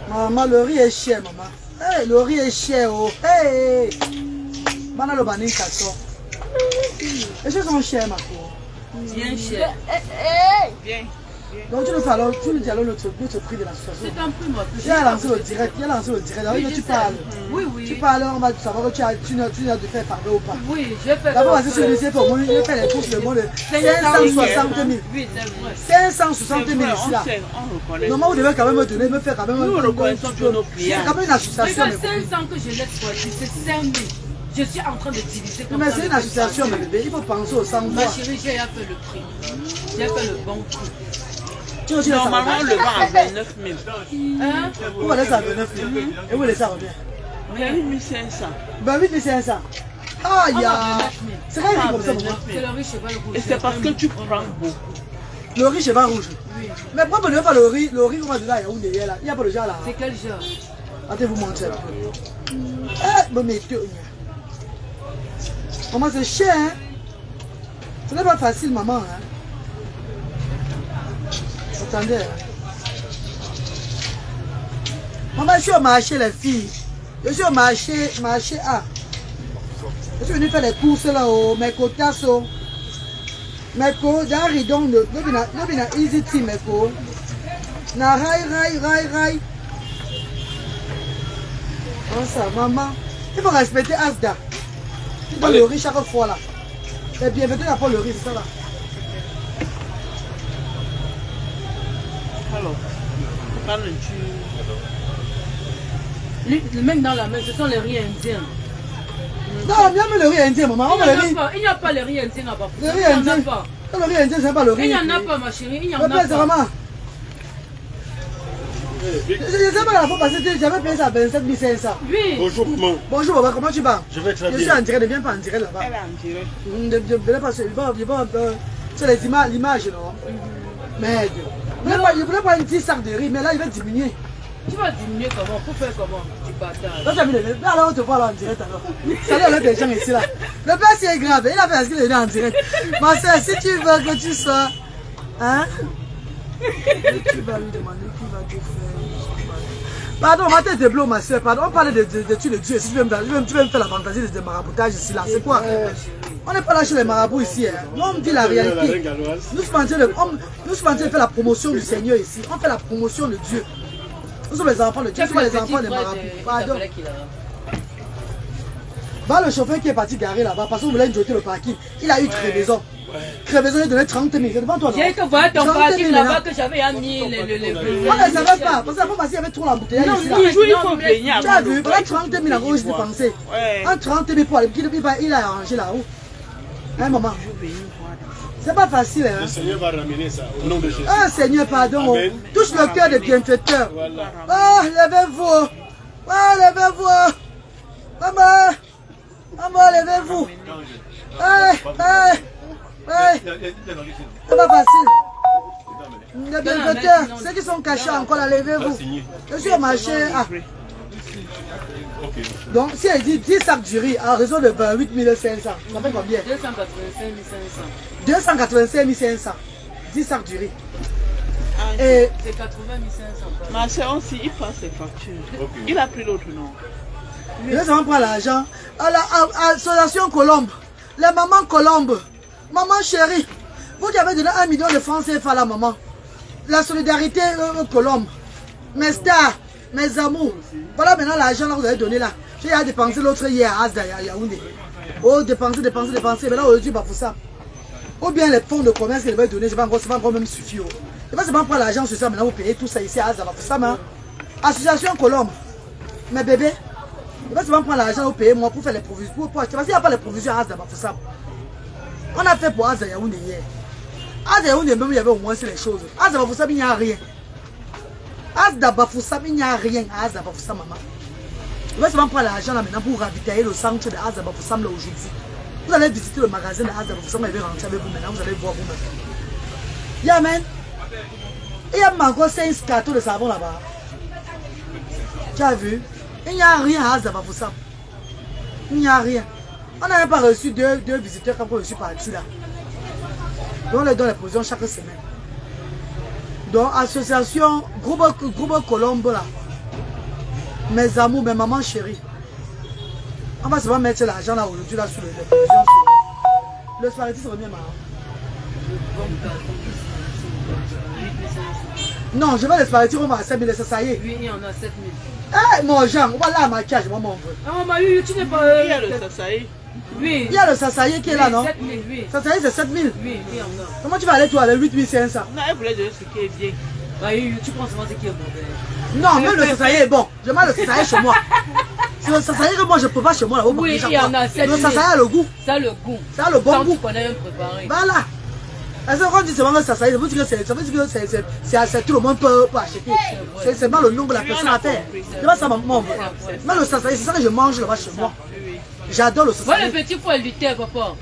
Maman, le riz est cher, maman. Hey, le riz est cher, oh. Hey, maman, le banin casson. Les choses sont chères, ma cour. Bien cher. Bien. Donc tu nous fais alors, tu nous dis alors notre prix de l'association. C'est un prix, moi. Il a lancé le direct, Alors, oui, tu parles. Oui, oui. Tu parles, on va savoir que tu as de faire parler ou pas. Oui, je fais. D'abord, parce que sur le site, au moins, il fait les courses, le monde de 560 000. Oui, c'est vrai. 560 000 ici là. Normalement, vous devez quand même me donner, me faire quand même nous reconnaissons tous nos clients. C'est quand même une association. Regarde, 500 que je l'ai choisi, c'est 5 000. Je suis en train de diviser comme mais ça. c'est une association, mon bébé. Il faut penser au sang. Ma chérie, j'ai fait le prix. J'ai fait le bon prix. Normalement, on le vend à 29 000. Hein? Vous va laisser à 29 000. Et vous laissez à combien? 28 500. 28 500. Ah, il y a. C'est pas comme ça, maman. C'est le riz cheval rouge. Et c'est parce que tu prends beaucoup. Le riz cheval rouge. Oui. Mais pourquoi vous ne faites pas le riz qu'on va donner là, il y a là. Il n'y a pas de genre là. C'est quel genre? Attendez, vous montrer un peu. Eh, bon, mais maman, c'est cher, hein? Ce n'est pas facile, maman, hein? Attendez. Maman, je suis au marché, les filles. Je suis au marché A. Je suis venu faire les courses là, au Meko Tasso. Meko, j'ai un ridon de. Nous venons easy tea, Meko. Na rai. Oh, ça, maman. Il faut respecter Asda. Tu donnes le riz chaque fois là. Et bien, maintenant, il n'y a pas le riz, c'est ça là. Alors, Le mec dans la main, ce sont les riz indiens. Non, bien mais le riz indien, maman. Il n'y a pas le riz indien à Bafoussam. Le riz indien. Le riz indien, c'est pas le riz. Il n'y en a pas, ma chérie. Il n'y en a pas. pas. Je ne sais pas la fois passée, j'avais payé ça à 27 500. Oui. Bonjour, maman. Bonjour, papa, comment tu vas? Je vais très bien. Je suis en direct, ne viens pas en direct là-bas. elle est en direct. Je ne vais pas sur les images, non? Mais je voulais pas un petit sac de riz, mais là il va diminuer. Tu vas diminuer comment? Pour faire comment? Tu partages. Là, alors on te voit là en direct alors. Ça doit être des gens ici là. Le père c'est grave, il a fait ce qu'il est en direct. Ma soeur, si tu veux que tu sois. Hein? Tu vas lui demander qui va te faire. Pardon, on va te débloquer ma soeur. Pardon, on parle de tuer le Dieu. Si tu veux me faire la fantaisie de maraboutage ici là, c'est quoi? On n'est pas là chez les marabouts ici. Hein. Nous on dit la réalité. Nous sommes en train de faire la promotion du Seigneur ici. On fait la promotion de Dieu. Nous sommes les enfants de Dieu, nous sommes les enfants des marabouts. Pardon. Bah, le chauffeur qui est parti garer là-bas, parce qu'on voulait jeter le parking, il a eu crevaison. Crevaison, il donnait 30 000. C'est devant toi. J'ai que voir ton parking là-bas que j'avais mis les. On ne savait pas, parce que la fois passée, il y avait trop l'embouteillage ici. Toujours il faut venir. Tu as vu, voilà 30 000 euros, je dépensé. En 30 000 pour aller, il a arrangé la roue. Hein, maman? C'est pas facile, hein? Le Seigneur va ramener ça au nom de Jésus. Ah, Seigneur, pardon. Amen. Touche le cœur des bienfaiteurs. Voilà. Ah, levez-vous. Ah, levez-vous. Maman. Maman, levez-vous. C'est pas facile. Les bienfaiteurs, ceux qui sont cachés encore là, levez-vous. Je suis au marché. Ah. Donc, si elle dit 10 sacs du riz à raison de 28 500, ça fait combien? 285 500. 285 500. 10 sacs du riz. Et c'est 80 500. Ma soeur aussi, il passe ses factures. Okay. Il a pris l'autre nom. Je vais prendre l'argent. À l'association Colombe, les mamans Colombe, maman chérie, vous avez donné 1 million de francs CFA à la maman. La solidarité Colombe, mes stars, mes amours. Voilà maintenant l'argent que vous avez donné là. J'ai dépensé l'autre hier à Asda, à Yaoundé. Oh, dépenser. Mais là, aujourd'hui, pas pour ça. Ou bien les fonds de commerce que je vais donner, je vais encore même suffire. Je vais seulement prendre l'argent sur ça, maintenant vous payez tout ça ici à Asda, pour ça. Association Colombe, mes bébés. Je vais seulement prendre l'argent, vous payez moi pour faire les provisions. Parce qu'il n'y a pas les provisions à Asda, pour ça. On a fait pour Asda Yaoundé hier. Asda Yaoundé, même il y avait au moins les choses. Asda Bafoussam, il n'y a rien. Asda Bafoussam, il n'y a rien à Asda Bafoussam, maman. Je vais seulement prendre l'argent là maintenant pour ravitailler le centre de Asda Bafoussam là aujourd'hui. Vous allez visiter le magasin de Asda Bafoussam, et vous allez rentrer avec vous maintenant, vous allez voir vous-même. Yamen. Il y a encore 5 cartons de savon là-bas. Tu as vu? Il n'y a rien à Asda Bafoussam. Il n'y a rien. On n'a même pas reçu deux visiteurs quand je suis parti là. Donc on leur donne les provisions chaque semaine. Donc association, groupe Colombe là. Mes amours, mes mamans chéries. On va seulement mettre l'argent là aujourd'hui, là, sur les télévisions. Le spaghetti, c'est bien marrant. Non, je vais les spaghettis, on va à 5 000, ça y est. Oui, il y en a 7 000. Eh, mon Jean, on va là à maquillage, moi, mon frère. Ah, maman, oui, tu n'es pas... Il y a le sasaï. Oui. Il y a le sasaï qui est là, non? 7 000, oui. Sasaï, c'est 7 000. Oui, il y en a. Comment tu vas aller, toi, à 8 500? Non, elle voulait donner ce qui est bien. Bah, oui, tu penses vraiment ce qui est mauvais. Non, même le sasaï est bon. Je mets le sasaï chez moi. C'est le sasaï que moi, je peux pas chez moi, là. Oui, il y en a 7 000. Le sasaï a le goût. Ça a le goût. Ça a le bon Tant goût. tu connais même préparé. Voilà. Est-ce qu'on dit seulement que ça veut dire que c'est tout le monde peut acheter. C'est seulement le nom de la personne à faire. C'est pas ça, maman. Mais le sasaï, c'est ça que je mange là-bas chez moi. J'adore le Voilà sasaï. le petit poil du thé, papa.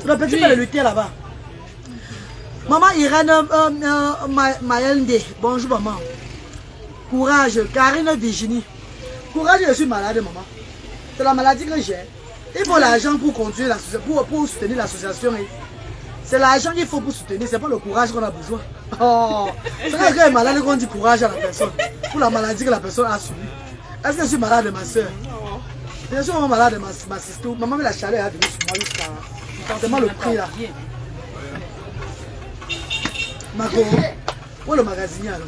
Le petit fait le lutter là-bas. Maman Irène Mayende, bonjour maman. Courage, Karine Virginie. Courage, je suis malade maman. C'est la maladie que j'ai. Il faut l'argent pour conduire l'association, pour soutenir l'association. C'est l'argent qu'il faut pour soutenir, c'est pas le courage qu'on a besoin. Oh, c'est quand quelqu'un est malade qu'on dit courage à la personne. Pour la maladie que la personne a subie. Est-ce que je suis malade de ma soeur? Bien sûr, maman est malade de ma sister. Maman, la chaleur est venue sur moi jusqu'à... C'est tellement le prix là. Margot, où est le magasinier alors?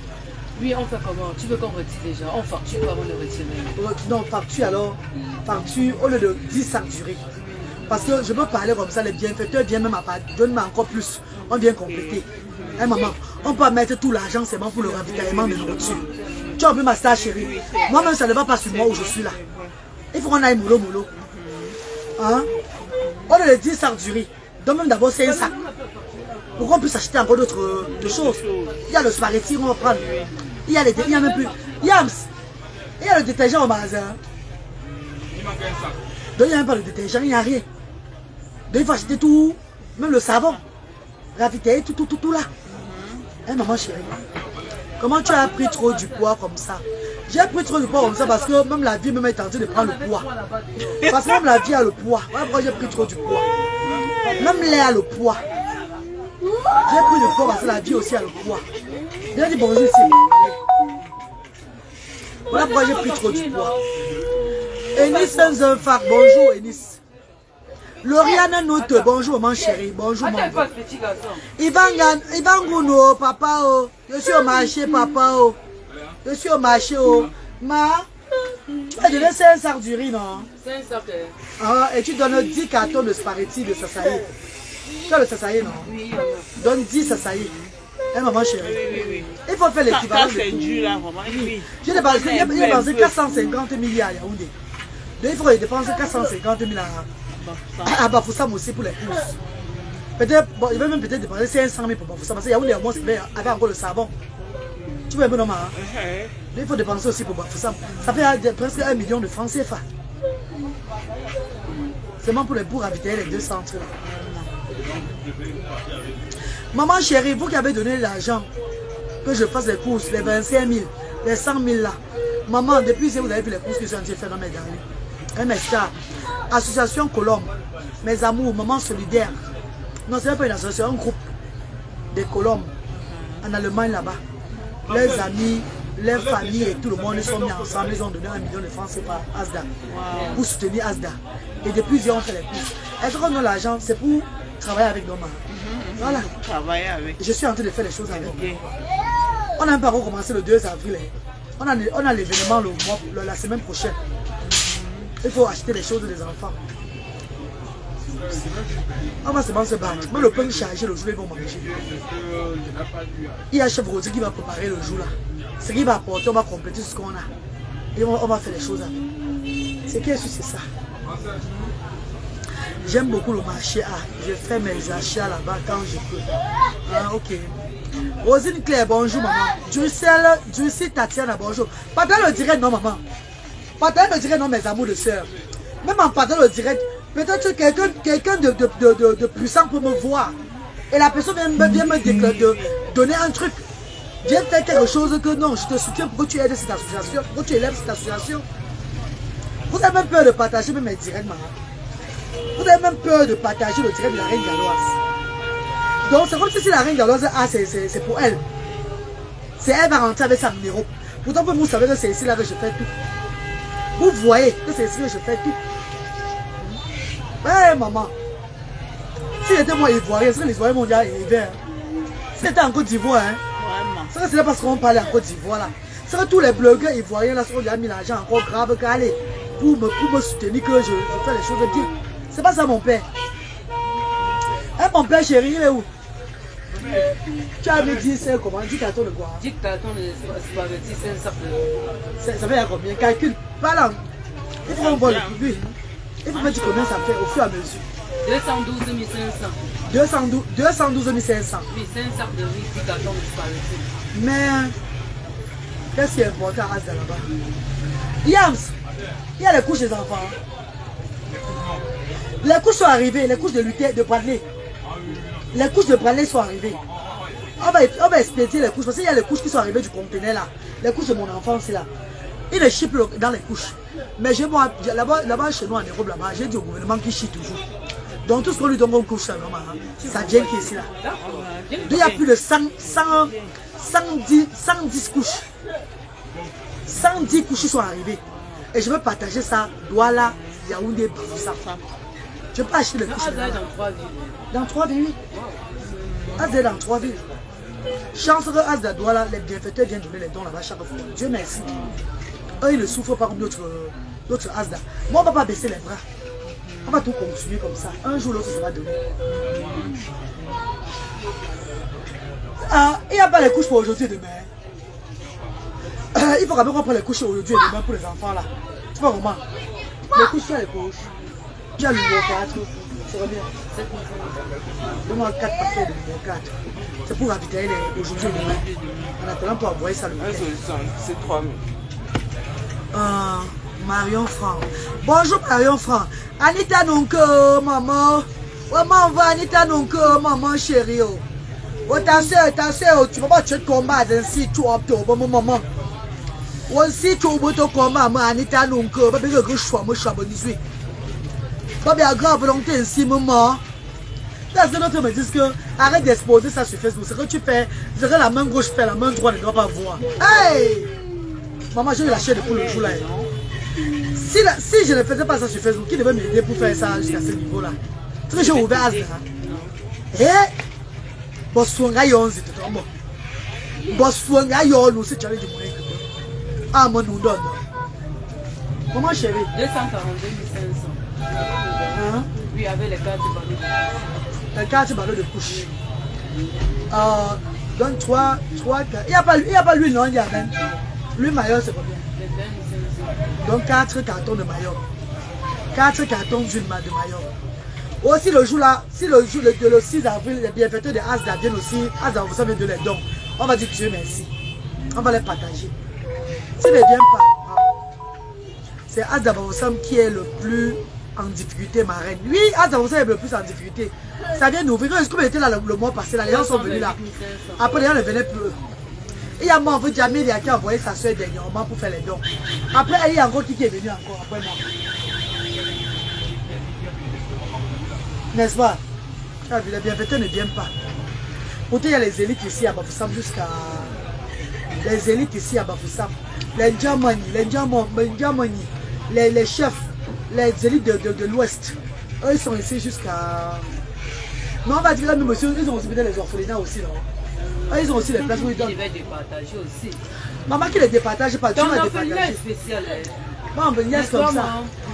Oui, on fait comment? Tu veux qu'on retire déjà? On facture avant de retirer. Non, facture alors. Facture au lieu de 10 sacs durés. Parce que je peux parler comme ça, les bienfaiteurs viennent même à part. Donne-moi encore plus. On vient compléter. Hein, maman, on peut mettre tout l'argent seulement pour le ravitaillement de nourriture. Tu as vu ma star chérie? Moi-même, ça ne va pas sur moi où je suis là. Il faut qu'on aille mollo. Hein? On a les 10 sacs du riz. Donne-moi d'abord 5 sacs. Pour qu'on puisse acheter encore d'autres choses. Il y a le spaghetti, on va prendre. Il y a même plus. Il y a le détergent au magasin. Donc il n'y a même pas le détergent, il n'y a rien. Donc il faut acheter tout, même le savon. Ravitailler tout là. Hein, maman chérie, comment tu as pris trop du poids comme ça? J'ai pris trop de poids comme ça parce que même la vie même est tentée de prendre le poids. Parce que même la vie a le poids. Voilà pourquoi j'ai pris trop du poids. Même l'air a le poids. J'ai pris le poids parce que la vie aussi a le poids. Viens dire bonjour ici. Voilà pourquoi j'ai pris trop du poids. Enis Nzefak, bonjour Enis. Lauriane Note, bonjour maman chérie, bonjour maman. Ivan Gouno, papa, oh. Je suis au marché, papa, oh. Je suis au marché, oh. Ma, tu vas donner 5 sacs du riz, non? 5 sacs. Ah, et tu donnes 10 cartons de spaghetti de sasaï. Tu as le sasaï, non? Oui, il y en a. Donne 10 sasaï. Hein, maman chérie? Oui. Il faut faire l'équivalent. Ça, c'est dur là, vraiment. Oui. J'ai dépensé 450 000 à Yaoundé. Donc il faut dépenser 450 000 à Bafoussam aussi pour les courses. Peut-être, bon, il va même peut-être dépenser 500 000 pour Bafoussam parce que Yaoundé, au moins, avait encore le savon. Tu vois un peu normal, hein? Il faut dépenser aussi pour Bafoussam. Ça fait presque 1 million de francs CFA. Seulement pour les bourgs ravitailler les 2 centres. Maman chérie, vous qui avez donné l'argent que je fasse les courses, les 25 000, les 100 000 là. Maman, depuis que vous avez vu les courses que j'ai en train de faire dans mes derniers. Mes stars, association Colombe, mes amours, maman solidaire. Non, ce n'est pas une association, un groupe de Colombe en Allemagne là-bas. Leurs amis, leurs familles et tout le monde sont mis ensemble. Ils ont donné 1 million de francs CFA à Asda pour soutenir Asda. Et depuis, ils ont fait les courses. Est-ce qu'on a l'argent? C'est pour travailler avec nos mains. Voilà. Travailler avec. Je suis en train de faire les choses avec. On a même pas recommencé le 2 avril. On a l'événement la semaine prochaine. Il faut acheter les choses des enfants. On va seulement se battre. Mais le pain chargé, le jour, ils vont manger. Il y a chef Rosé qui va préparer le jour là. Ce qu'il va apporter, on va compléter ce qu'on a. Et on va faire les choses avec. Ce qui est sûr, c'est ça. J'aime beaucoup le marché. Je fais mes achats là-bas quand je peux. Ah, ok. Rosine Claire, bonjour maman. Drussy Tatiana, bonjour. Partage le direct, non maman. Partage le direct, non mes amours de soeur. Même en partageant le direct, peut-être que quelqu'un de puissant peut me voir. Et la personne vient me donner un truc. Viens faire quelque chose que non, je te soutiens pour que tu aides cette association, pour que tu élèves cette association. Vous avez même peur de partager même mes directs, maman. Vous avez même peur de partager le direct de la reine galloise. Donc c'est comme si la reine galloise, c'est pour elle. C'est elle va rentrer avec sa numéro. Pourtant vous savez que c'est ici là que je fais tout. Vous voyez que c'est ce que je fais tout. Ouais, maman. Si c'était moi ivoirien, c'est que les Ivoiriens m'ont déjà arrivé. Hein. Si c'était en Côte d'Ivoire, hein. C'est que c'est parce qu'on parlait en Côte d'Ivoire là. C'est que tous les blogueurs ivoiriens là, sont déjà mis l'argent encore grave qu'aller pour me soutenir que je fais les choses bien. C'est pas ça mon père. Hein, mon père chéri, il est où? Tu as dit c'est comment? 10 cartons de quoi? 10 cartons de spaghetti, 500 €. Ça fait à combien? Calcule. Pas là. Il faut qu'on voit le public. Il faut mettre combien ça fait au fur et à mesure. 212 500. 212 500. Oui, 500 de riz, 10 cartons de spaghetti. Mais, qu'est-ce qui est important à Asda là-bas? Yams, il y a les couches des enfants. Les couches sont arrivées, les couches de Luther, de Bradley. Les couches de Bradley sont arrivées. On va expédier les couches, parce qu'il y a les couches qui sont arrivées du conteneur là. Les couches de mon enfant, c'est là. Il les chip dans les couches. Mais là-bas, chez nous en Europe, là-bas, j'ai dit au gouvernement qu'il chie toujours. Donc tout ce qu'on lui donne comme couche, ça vient qui est ici là. Il y a plus de 110 couches. 110 couches sont arrivées. Et je veux partager ça. Douala, Yaoundé, Bafoussa. Je peux acheter les couches. Asda est dans 3 villes. Dans 3 villes, oui. Asda est dans 3 villes. Chance que Asda Douala, les bienfaiteurs viennent donner les dons là-bas chaque fois. Dieu merci. Eux, ils ne souffrent pas comme d'autres Asda. Moi, on ne va pas baisser les bras. On va tout continuer comme ça. Un jour, l'autre, ça va donner. Il n'y a pas les couches pour aujourd'hui et demain. Il faut quand même qu'on prenne les couches aujourd'hui et demain pour les enfants là. Tu vois comment? Les couches, tu as les couches. Tu as le numéro 4. Ça va bien. Donne-moi 4 paquets de numéro 4. C'est pour ravitailler aujourd'hui et demain. En attendant pour envoyer ça le week-end. C'est 3 000. Marion Franc. Bonjour Marion Franc. Anita Nonko, maman. Maman, va Anita Nonko, maman chérie. Oh, ta soeur, tu vas pas te combattre ainsi, tu vas te maman. Aussi, tu vas te combattre, Anita Nonko. Pas bien que je sois, moi je suis abonné. Pas bien grave, volonté ainsi, maman. Là, c'est notre me dit que arrête d'exposer ça sur Facebook. C'est que tu fais, c'est que la main gauche fait, la main droite ne doit pas voir. Hey! Maman, j'ai eu la chaîne pour le jour là. Si je ne faisais pas ça sur Facebook, qui devait m'aider pour faire ça jusqu'à ce niveau là? C'est que j'ai ouvert Asda. Eh? Bossuanga yon c'est tout bon. Bossuanga yon nous c'est tu as dit mon équipe. Ah mon nous donne. Comment chérie? 242 500. Hein? Oui, avec les cartes de ballon. Les cartes ballon de couche. Donc 3, 4. Il n'y a pas lui non, il y a même. Lui maillot c'est combien? Donc 4 cartons de maillot. 4 cartons d'huile de maillot. Aussi le jour là, si le jour le 6 avril, les bienfaiteurs de Asda viennent aussi, Asda vous savez de les dons. On va dire Dieu merci. On va les partager. S'ils ne viennent pas, c'est Asda Bavoussam qui est le plus en difficulté, ma reine. Oui, Asda Bavoussam est le plus en difficulté. Ça vient d'ouvrir. Comme il était là le mois passé, là, les gens sont venus là. Après, les gens ne venaient plus. Il y a mon frère Jamil qui a envoyé sa soeur dernièrement pour faire les dons. Après, il y a encore qui est venu encore après moi. N'est-ce pas? Les bienfaiteurs ne viennent pas. Pourtant, il y a les élites ici à Bafoussam jusqu'à... Les élites ici à Bafoussam. Les Djamani, les chefs, les élites de l'Ouest. Eux, ils sont ici jusqu'à... Non, on va dire là, nous, monsieur, ils ont aussi les orphelinats aussi, non? Eux, ils ont aussi les places où ils donnent. Ils devaient départager aussi. Maman qui les départage pas, tu vas départager. Ton orphelinat est spécial. Bon, ben, laisse comme ça.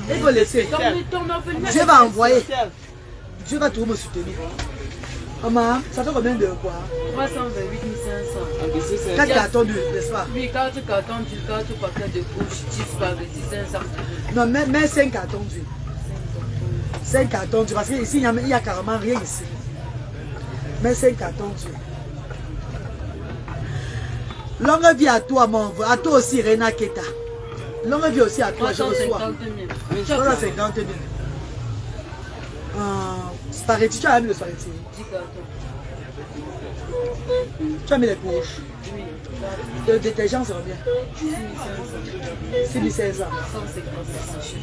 Il faut laisser. Ton orphelinat Dieu va envoyer. Dieu va toujours me soutenir. Maman, ça fait combien de quoi? 328 500. 4 cartons d'huile, n'est-ce pas? Oui, 4 cartons d'huile, 4 paquets de couches, 10 spaghettis, 500. Non, mais 5 cartons d'huile. 5 cartons d'huile, parce qu'ici, il n'y a carrément rien ici. Mais 5 cartons d'huile. Longue vie à toi, mon frère. À toi aussi, Rena Keta. Longue vie aussi à toi, je reçois. 350 000. Spaghetti, tu as mis le spaghetti? 10 cartons. Tu as mis les couches? Oui. Le détergent, c'est combien? 6 500. 150 sachets.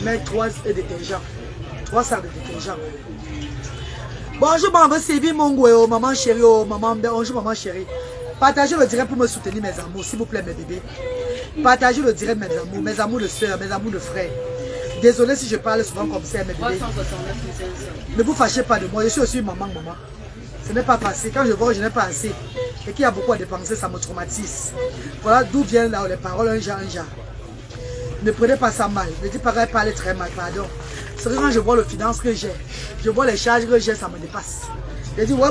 Mais 3 détergents. 3 sacs de détergent. Bonjour, maman Sévi, mon goût, maman chérie, maman, bonjour, maman chérie. Partagez le direct pour me soutenir, mes amours, s'il vous plaît, mes bébés. Partagez le direct, mes amours de soeurs, mes amours de frères. Désolé si je parle souvent comme ça, mes bébés. 369 500. Ne vous fâchez pas de moi, je suis aussi maman. Ce n'est pas passé. Quand je vois que je n'ai pas assez et qu'il y a beaucoup à dépenser, ça me traumatise. Voilà d'où viennent là les paroles un genre. Ne prenez pas ça mal. Ne dites pas qu'elle parle très mal, pardon. C'est que quand je vois les finances que j'ai, je vois les charges que j'ai, ça me dépasse. Je dis, ouais,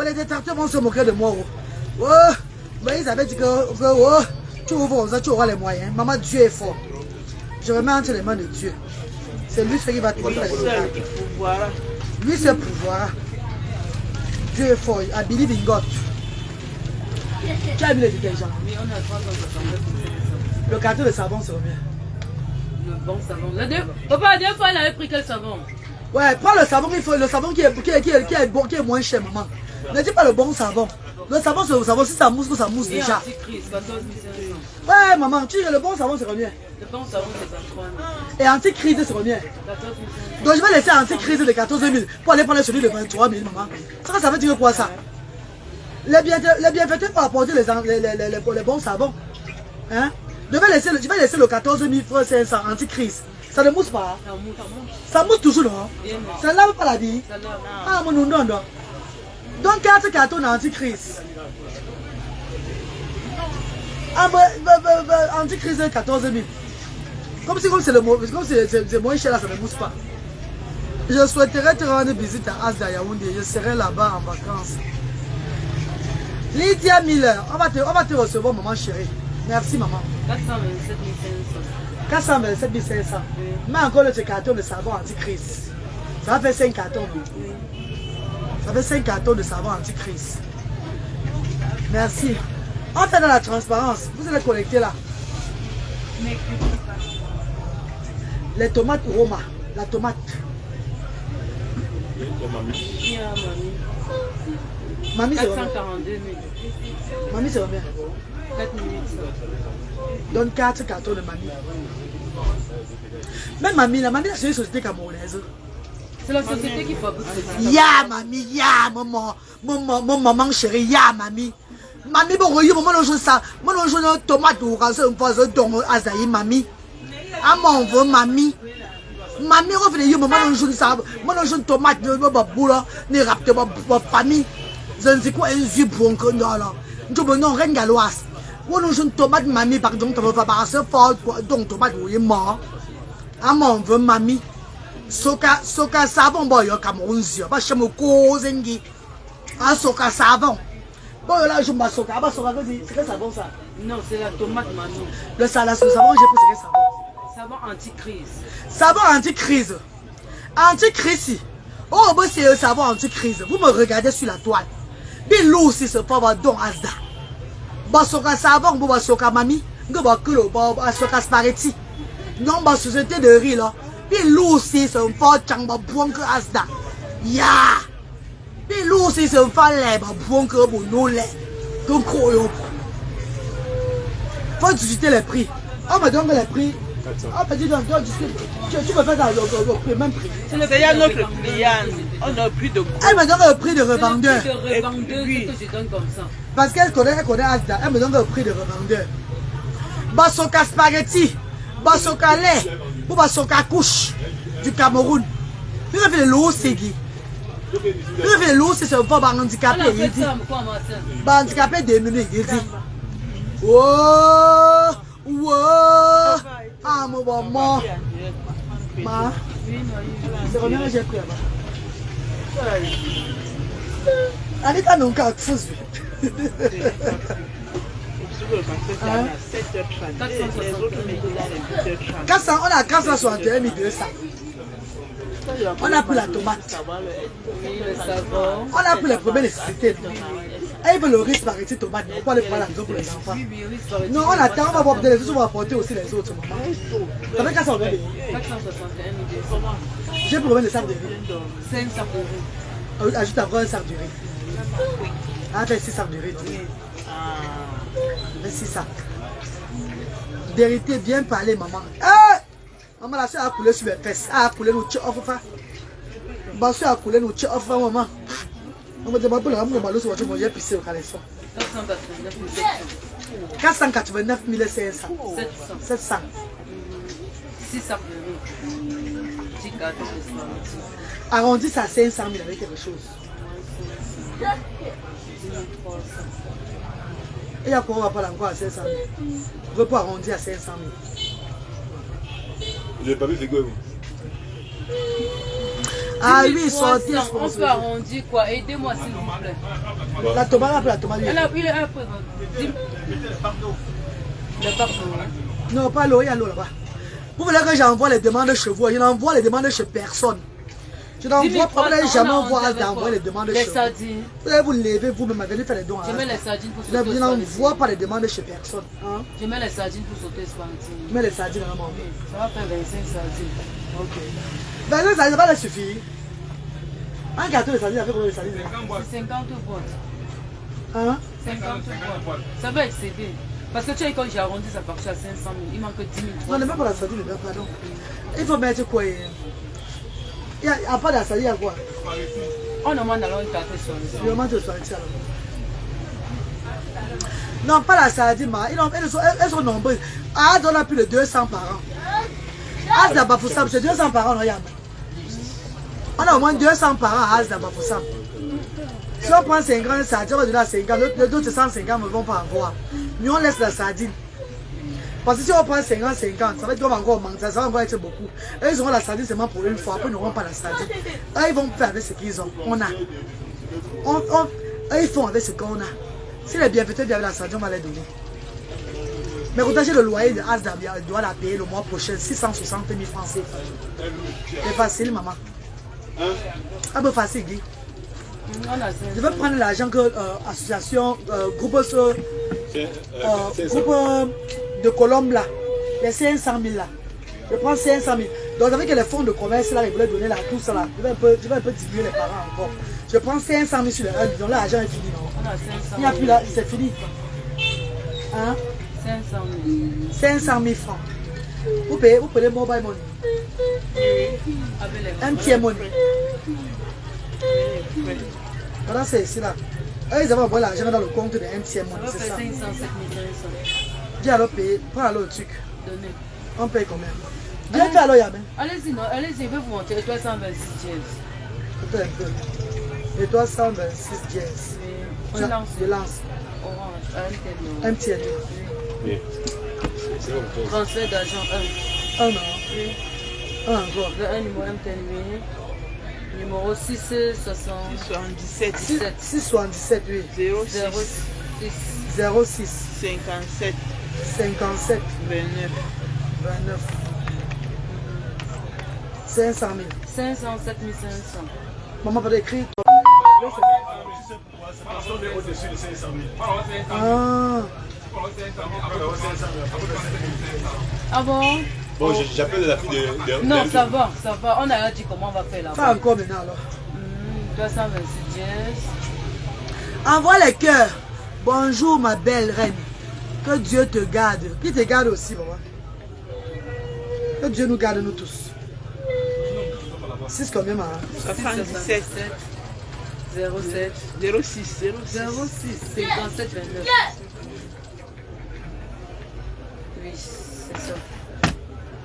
les détracteurs vont se moquer de moi. Ouais, mais ils avaient dit que tu auras les moyens. Maman, Dieu est fort. Je remets entre les mains de Dieu. C'est lui qui va te montrer les résultats. Lui, c'est pouvoir. Dieu est fort. I believe in God. Tu as vu les détergents? Oui, on a 369 500. Le carton de savon, c'est combien? Le bon savon. Papa, la dernière fois, elle avait pris quel savon? Ouais, prends le savon, le savon qui est moins cher, maman. Ne dis pas le bon savon. Le savon, c'est le savon. Si ça mousse, ça mousse déjà. Antichrist, 14 500. Ouais, maman, tu dis le bon savon, c'est combien? Le bon savon, c'est 23 000. Et anticrise, c'est combien? 14 500. Donc je vais laisser anticrise de 14 000 pour aller prendre celui de 23 000, maman. Ça veut dire quoi ça? Les bienfaiteurs pour apporter les bons savons. Hein? Je vais laisser le 14 500 anticrise. Ça ne mousse pas. Ça mousse toujours, non? Ça ne lave pas la vie. Ah, mon non. Donc 4 cartons d'anticrise. Anticrise 14 000. Comme c'est moins cher là, ça ne mousse pas. Je souhaiterais te rendre visite à Asda Yaoundé. Je serai là-bas en vacances. Lydia Miller, on va te recevoir, maman chérie. Merci, maman. 427 500. 427 500. Mais encore le carton de savon anticrise. Ça va faire 5 cartons. Oui. Ça fait 5 cartons de savon anticrise. Merci. On fait dans la transparence. Vous êtes connectés là. Les tomates Roma. La tomate. Mamie, c'est combien? 442 000. Mamie, c'est combien? 4 800. Donne 4 cartons de mamie. Même mamie, la mamie, c'est une société camerounaise. C'est la société qui fabrique ça. Ya mamie, ya maman, mon maman chérie, ya mamie. Mamie, bon, maman, on joue ça. Moi, on joue une tomate ou quand c'est une fois, donc, azaï, mamie. Ah, mon veut, mamie. Mamie, on fait maman, on joue ça. Moi, on joue une tomate, boula, ne rapte pas famille. Je ne sais quoi, un vieux bon que non, là. Je me non, rien galoise. Moi, on joue une tomate, mamie, par exemple, tu vas faire passer fort, donc, tomate, oui, mort. Ah, mon veut, mamie. Soka savon boy au Cameroun pas chez moi causengi ah soka savon bon là je m'as soka c'est quel savon ça non c'est la tomate Manu le savon j'ai pris c'est quel savon anti-crise oh bah c'est un savon anti-crise vous me regardez sur la toile bilou si c'est pas don Asda bah soka savon bah soka mami bah que bah soka spaghetti non bah société de riz là Bilou si c'est un fort chamba bon que Asda. Ya. Bilou si c'est un fort lait bon que bon lait. Donc faut discuter les prix. On me donne les prix. On me dit donc tu me fais dans le même prix. C'est notre client. On a plus de gros. Elle me donne le prix de revendeur. C'est le revendeur que je donne comme ça. Parce qu'elle connaît Asda. Elle me donne le prix de revendeur. Basoka spaghetti. Basoka lait. Ou basoka couche du Cameroun. Il a fait le lot, c'est qui? Il a fait le lot, c'est un peu handicapé. Il dit. Handicapé démené, il dit. Oh, ah, mon maman. C'est combien que j'ai pris là-bas? Allez, t'as non qu'à fous. On a 461 200. On a pris la tomate. On a pris les premières nécessités. Et ils veulent le riz spaghetti tomate. On va pas les prendre la maison pour les enfants. Non, on attend, on va voir les autres, on va apporter aussi les autres. Ça fait 461 200. J'ai pris combien de sacs de riz? 5 sacs de riz. Ajoute encore un sac de riz. Ah, t'as 6 sacs de riz. 6 sacs. Vérité, bien parler, maman. Ah! Maman, la soeur a coulé sur mes fesses. Elle a coulé nous tchè off. Ma soeur a coulé nous tchè off, maman. On me demande pour la maman, sur votre moyen pissé au caleçon. 489 500. 489 500. 700. 600 €. Arrondis à 500 000 avec quelque chose. Et il y a quoi on va pas encore à 500 000. Je veux pas arrondir à 500 000. Je n'ai pas vu frigo. Ah oui, sortir. On peut arrondir quoi? Aidez-moi s'il vous plaît. La tomate, après la tomate. Il est un peu. Le pardon. Non, pas l'eau, il y a l'eau là-bas. Vous voulez que j'envoie les demandes chez vous? Je n'envoie les demandes chez personne. Je n'envoie pas, jamais envoyer d'envoyer les demandes chez vous. Vous allez vous lever vous-même, venir faire les dons. Je mets les sardines pour sauter. Je n'envoie pas les demandes chez personne. Hein? Je mets les sardines pour sauter spaghetti. Je mets les sardines à maman. Ça va faire 25 sardines. Ok. 25 sardines, ça va suffire. Un gâteau de sardines, ça fait combien de sardines? C'est 50 boîtes. Hein? 50 boîtes. Ça va excéder. Parce que tu sais, quand j'ai arrondi, ça part à 500 000. Il manque 10 000. Non, ne mets pas la sardine, pardon. Il faut mettre quoi? Il n'y a pas de sardine, il y a quoi? On demande alors une carte sur le Je demande de sortir. Non, pas la sardine, elles sont nombreuses. Ah, on a plus de 200 par an. Ah, Bafoussam, c'est 200 par an, non, on a au moins 200 par an à Bafoussam. Si on prend 50 sardines, on va donner à 50, les autres 150 ne vont pas avoir. Nous, on laisse la sardine. Parce que si on prend 50-50, ça va être encore manquer, ça va encore être beaucoup. Et ils auront la sardine seulement pour une fois, après ils n'auront pas la sardine. Là, ils vont faire avec ce qu'ils ont. On a. Ils font avec ce qu'on a. Si les bienfaiteurs viennent la sardine, on va les donner. Mais quand j'ai le loyer de Asdam, il doit la payer le mois prochain, 660 000 francs CFA. C'est facile, maman. Un peu facile, Guy. Je vais prendre l'argent que l'association, groupe de Colombe là, les 500 000 là. Je prends 500 000. Donc avec les fonds de commerce là, ils voulaient donner là, tout ça là. Je vais un peu diminuer les parents encore. Je prends 500 000 sur les 1 million. Là, l'argent est fini. Non? Il n'y a plus là, c'est fini. Hein? 500 000 francs. Vous payez mobile money. MTN money. Voilà, c'est ici là. Ils avaient envoyé l'argent dans le compte de MTN money, c'est ça. 507 500. Dis alors payer, prends alors le truc. Donnez. On paye combien? Bien fait alors, Yamé. Allez-y, non, allez-y, je vais vous montrer. Et toi, 126 dièse. Peut-être un peu. Et toi, 126 dièse. Je lance. Orange, MTN. Oui. Transfert d'argent 1. 1 an. Oui. 1 encore. Le 1 numéro MTN, oui. Numéro 677. 677, oui. 06 06 57 57 29 29 500 000. 507 500. Maman va écrire. Au-dessus de 500 000. Ah. Ah bon? Bon, j'appelle la fille de... Non, ça va. On a dit comment on va faire là. Pas encore maintenant alors. 226 dièse. Envoie les cœurs. Bonjour ma belle reine. Que Dieu te garde. Qui te garde aussi, maman. Que Dieu nous garde, nous tous. 6 combien, maman? 77 07 06 57 29. Oui, c'est ça.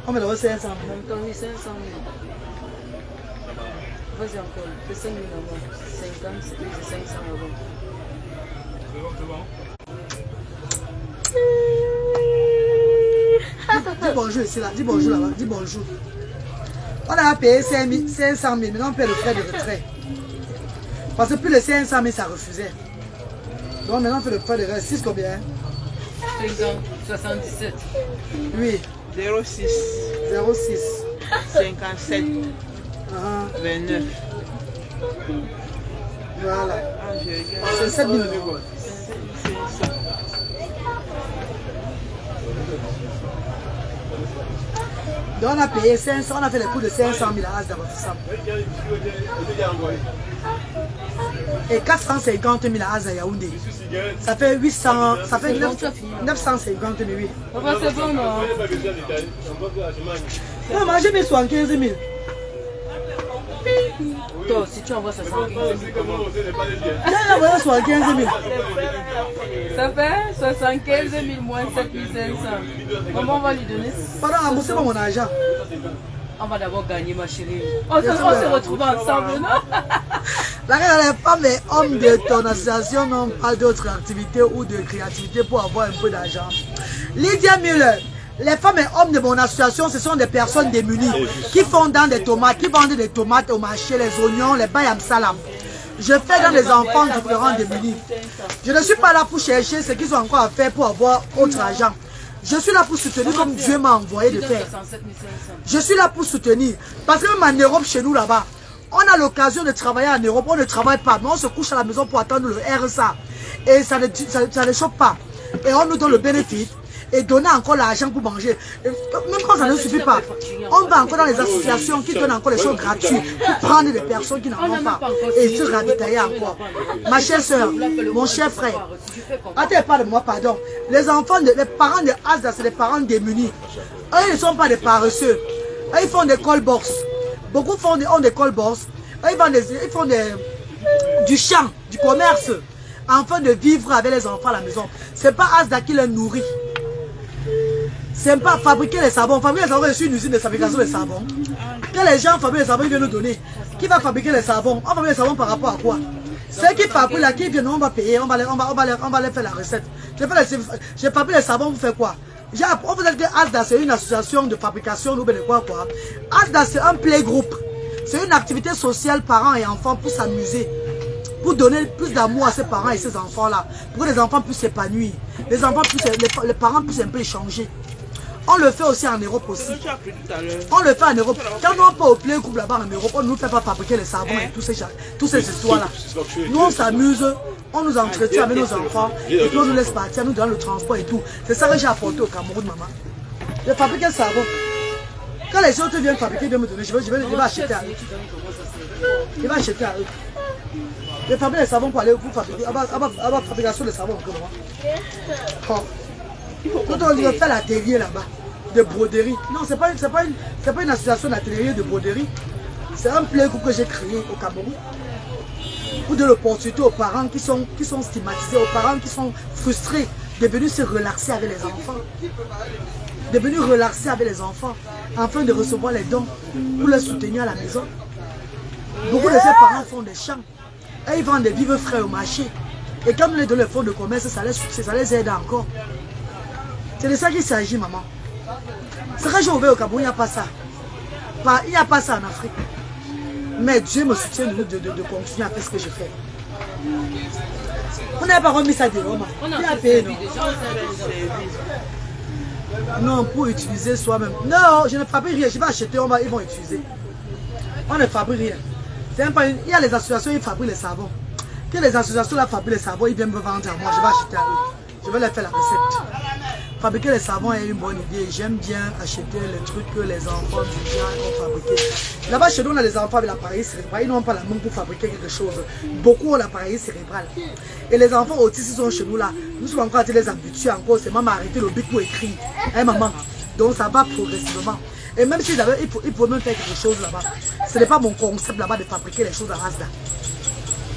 On met le 500 000. Même temps, oui, 500 000. Vas-y encore. C'est 5 000 avant. 50, c'est 500 avant. Dis bonjour ici là. Dis bonjour là-bas. Dis bonjour. On a payé 500 000. Maintenant on paye le frais de retrait. Parce que plus de 500 000 ça refusait. Donc maintenant on fait le frais de retrait. 6 combien? 77. Oui. 06 57 29. Voilà. Ah, je regarde. C'est 7 000 euros. Donc on a payé 500, on a fait les coûts de 500 000 à Asda Bafoussam. Et 450 000 à Asda Yaoundé. Ça fait 800, ça fait 950 000, oui. Papa, c'est bon, non? Non, moi j'ai mis 75 000. Toi, si tu envoies 75 000. Là, voilà, 75 000. Ça fait 75 000 moins 7 500. Comment on va lui donner? Pardon, remboursez pas mon argent. On va d'abord gagner, ma chérie. On se retrouve ensemble, non? Les femmes et hommes de ton association n'ont pas d'autres activités ou de créativité pour avoir un peu d'argent. Lydia Müller, les femmes et hommes de mon association, ce sont des personnes démunies qui font dans des tomates, qui vendent des tomates au marché, les oignons, les bayam salam. Je fais dans les enfants différents démunis. Je ne suis pas là pour chercher ce qu'ils ont encore à faire pour avoir autre argent. Je suis là pour soutenir comme Dieu m'a envoyé de faire. Je suis là pour soutenir. Parce que même en Europe, chez nous là-bas, on a l'occasion de travailler en Europe, on ne travaille pas, mais on se couche à la maison pour attendre le RSA. Et ça ne choque pas. Et on nous donne le bénéfice et donner encore l'argent pour manger. Et même quand ça ne suffit pas, on va encore dans les associations qui donnent encore des choses gratuites pour prendre des personnes qui n'en ont pas et se ravitailler encore. Ma chère soeur, mon cher frère, attends pas de moi, pardon. Les enfants, les parents de Asda, c'est des parents démunis. Eux, ils ne sont pas des paresseux. Eux, ils font des call-box. Beaucoup ont des call-box. Eux, ils font du champ, du commerce, afin de vivre avec les enfants à la maison. Ce n'est pas Asda qui les nourrit. C'est pas fabriquer les savons. Fabriquer les savons, c'est une usine de fabrication de savons. Quand les gens fabriquent les savons, ils viennent nous donner. Qui va fabriquer les savons? On fabrique les savons par rapport à quoi? Ceux qui fabriquent là, qui viennent, on va payer, on va les faire la recette. J'ai fabriqué les savons, vous faites quoi? On vous dit que Asda, c'est une association de fabrication, nous, de quoi? Asda, c'est un playgroup. C'est une activité sociale, parents et enfants, pour s'amuser. Pour donner plus d'amour à ses parents et ses enfants-là. Pour que les enfants puissent s'épanouir. Les parents puissent un peu échanger. On le fait aussi en Europe aussi. On le fait en Europe. Quand on peut au playgroup là-bas en Europe, on ne nous fait pas fabriquer les savons et toutes ces histoires-là. Nous, on s'amuse, on nous entretient avec nos enfants, et puis on nous laisse partir, nous donne le transport et tout. C'est ça que j'ai apporté au Cameroun, maman. Je fabrique le savon. Quand les autres viennent fabriquer, ils viennent me donner, je vais acheter à eux. Je vais acheter à eux. Je fabrique les savons pour aller pour fabriquer. À ma fabrication de savons encore, maman. Quand on dit faire l'atelier là-bas, de broderie. Non, c'est pas une association d'atelier de broderie. C'est un playgroup que j'ai créé au Cameroun. Pour donner l'opportunité aux parents qui sont stigmatisés, aux parents qui sont frustrés, de venir se relaxer avec les enfants. De venir relaxer avec les enfants, afin de recevoir les dons pour les soutenir à la maison. Beaucoup de ces parents font des champs. Et ils vendent des vivres frais au marché. Et comme on les donne le fonds de commerce, ça les aide encore. C'est de ça qu'il s'agit, maman. Ce que j'ai ouvert au Cameroun, il n'y a pas ça. Il n'y a pas ça en Afrique. Mais Dieu me soutient de continuer à faire ce que je fais. On n'a pas remis ça de l'homme. On a payé, non? Non, pour utiliser soi-même. Non, je ne fabrique rien. Je vais acheter, ils vont utiliser. On ne fabrique rien. Il y a les associations, ils fabriquent les savons. Quand les associations là fabriquent les savons, ils viennent me vendre à moi. Je vais acheter à eux. Je vais leur faire la recette. Fabriquer les savons est une bonne idée. J'aime bien acheter les trucs que les enfants du genre ont fabriqués. Là-bas, chez nous, on a des enfants avec l'appareil cérébral. Ils n'ont pas la main pour fabriquer quelque chose. Beaucoup ont l'appareil cérébral. Et les enfants autistes, ils sont chez nous là. Nous sommes encore à les habitués encore. C'est maman arrêter le bic pour écrire. Hein, maman? Donc ça va progressivement. Et même s'ils pouvaient même faire quelque chose là-bas. Ce n'est pas mon concept là-bas de fabriquer les choses à Asda.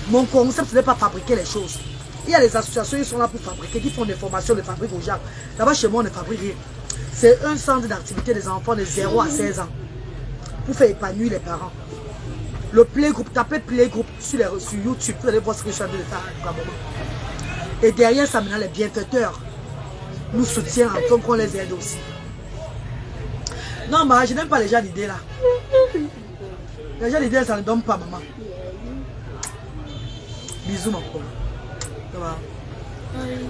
Mon concept, ce n'est pas fabriquer les choses. Il y a les associations qui sont là pour fabriquer, qui font des formations de fabrique aux gens. Là-bas, chez moi, on ne fabrique rien. C'est un centre d'activité des enfants de 0 à 16 ans. Pour faire épanouir les parents. Le playgroup, tapez playgroup sur YouTube, vous allez voir ce que je suis en train de faire au Cameroun. Et derrière ça, maintenant, les bienfaiteurs nous soutiennent en tant qu'on les aide aussi. Non, mais je n'aime pas les gens d'idées là. Les gens d'idées, ça ne donne pas, maman. Bisous, mon pauvre.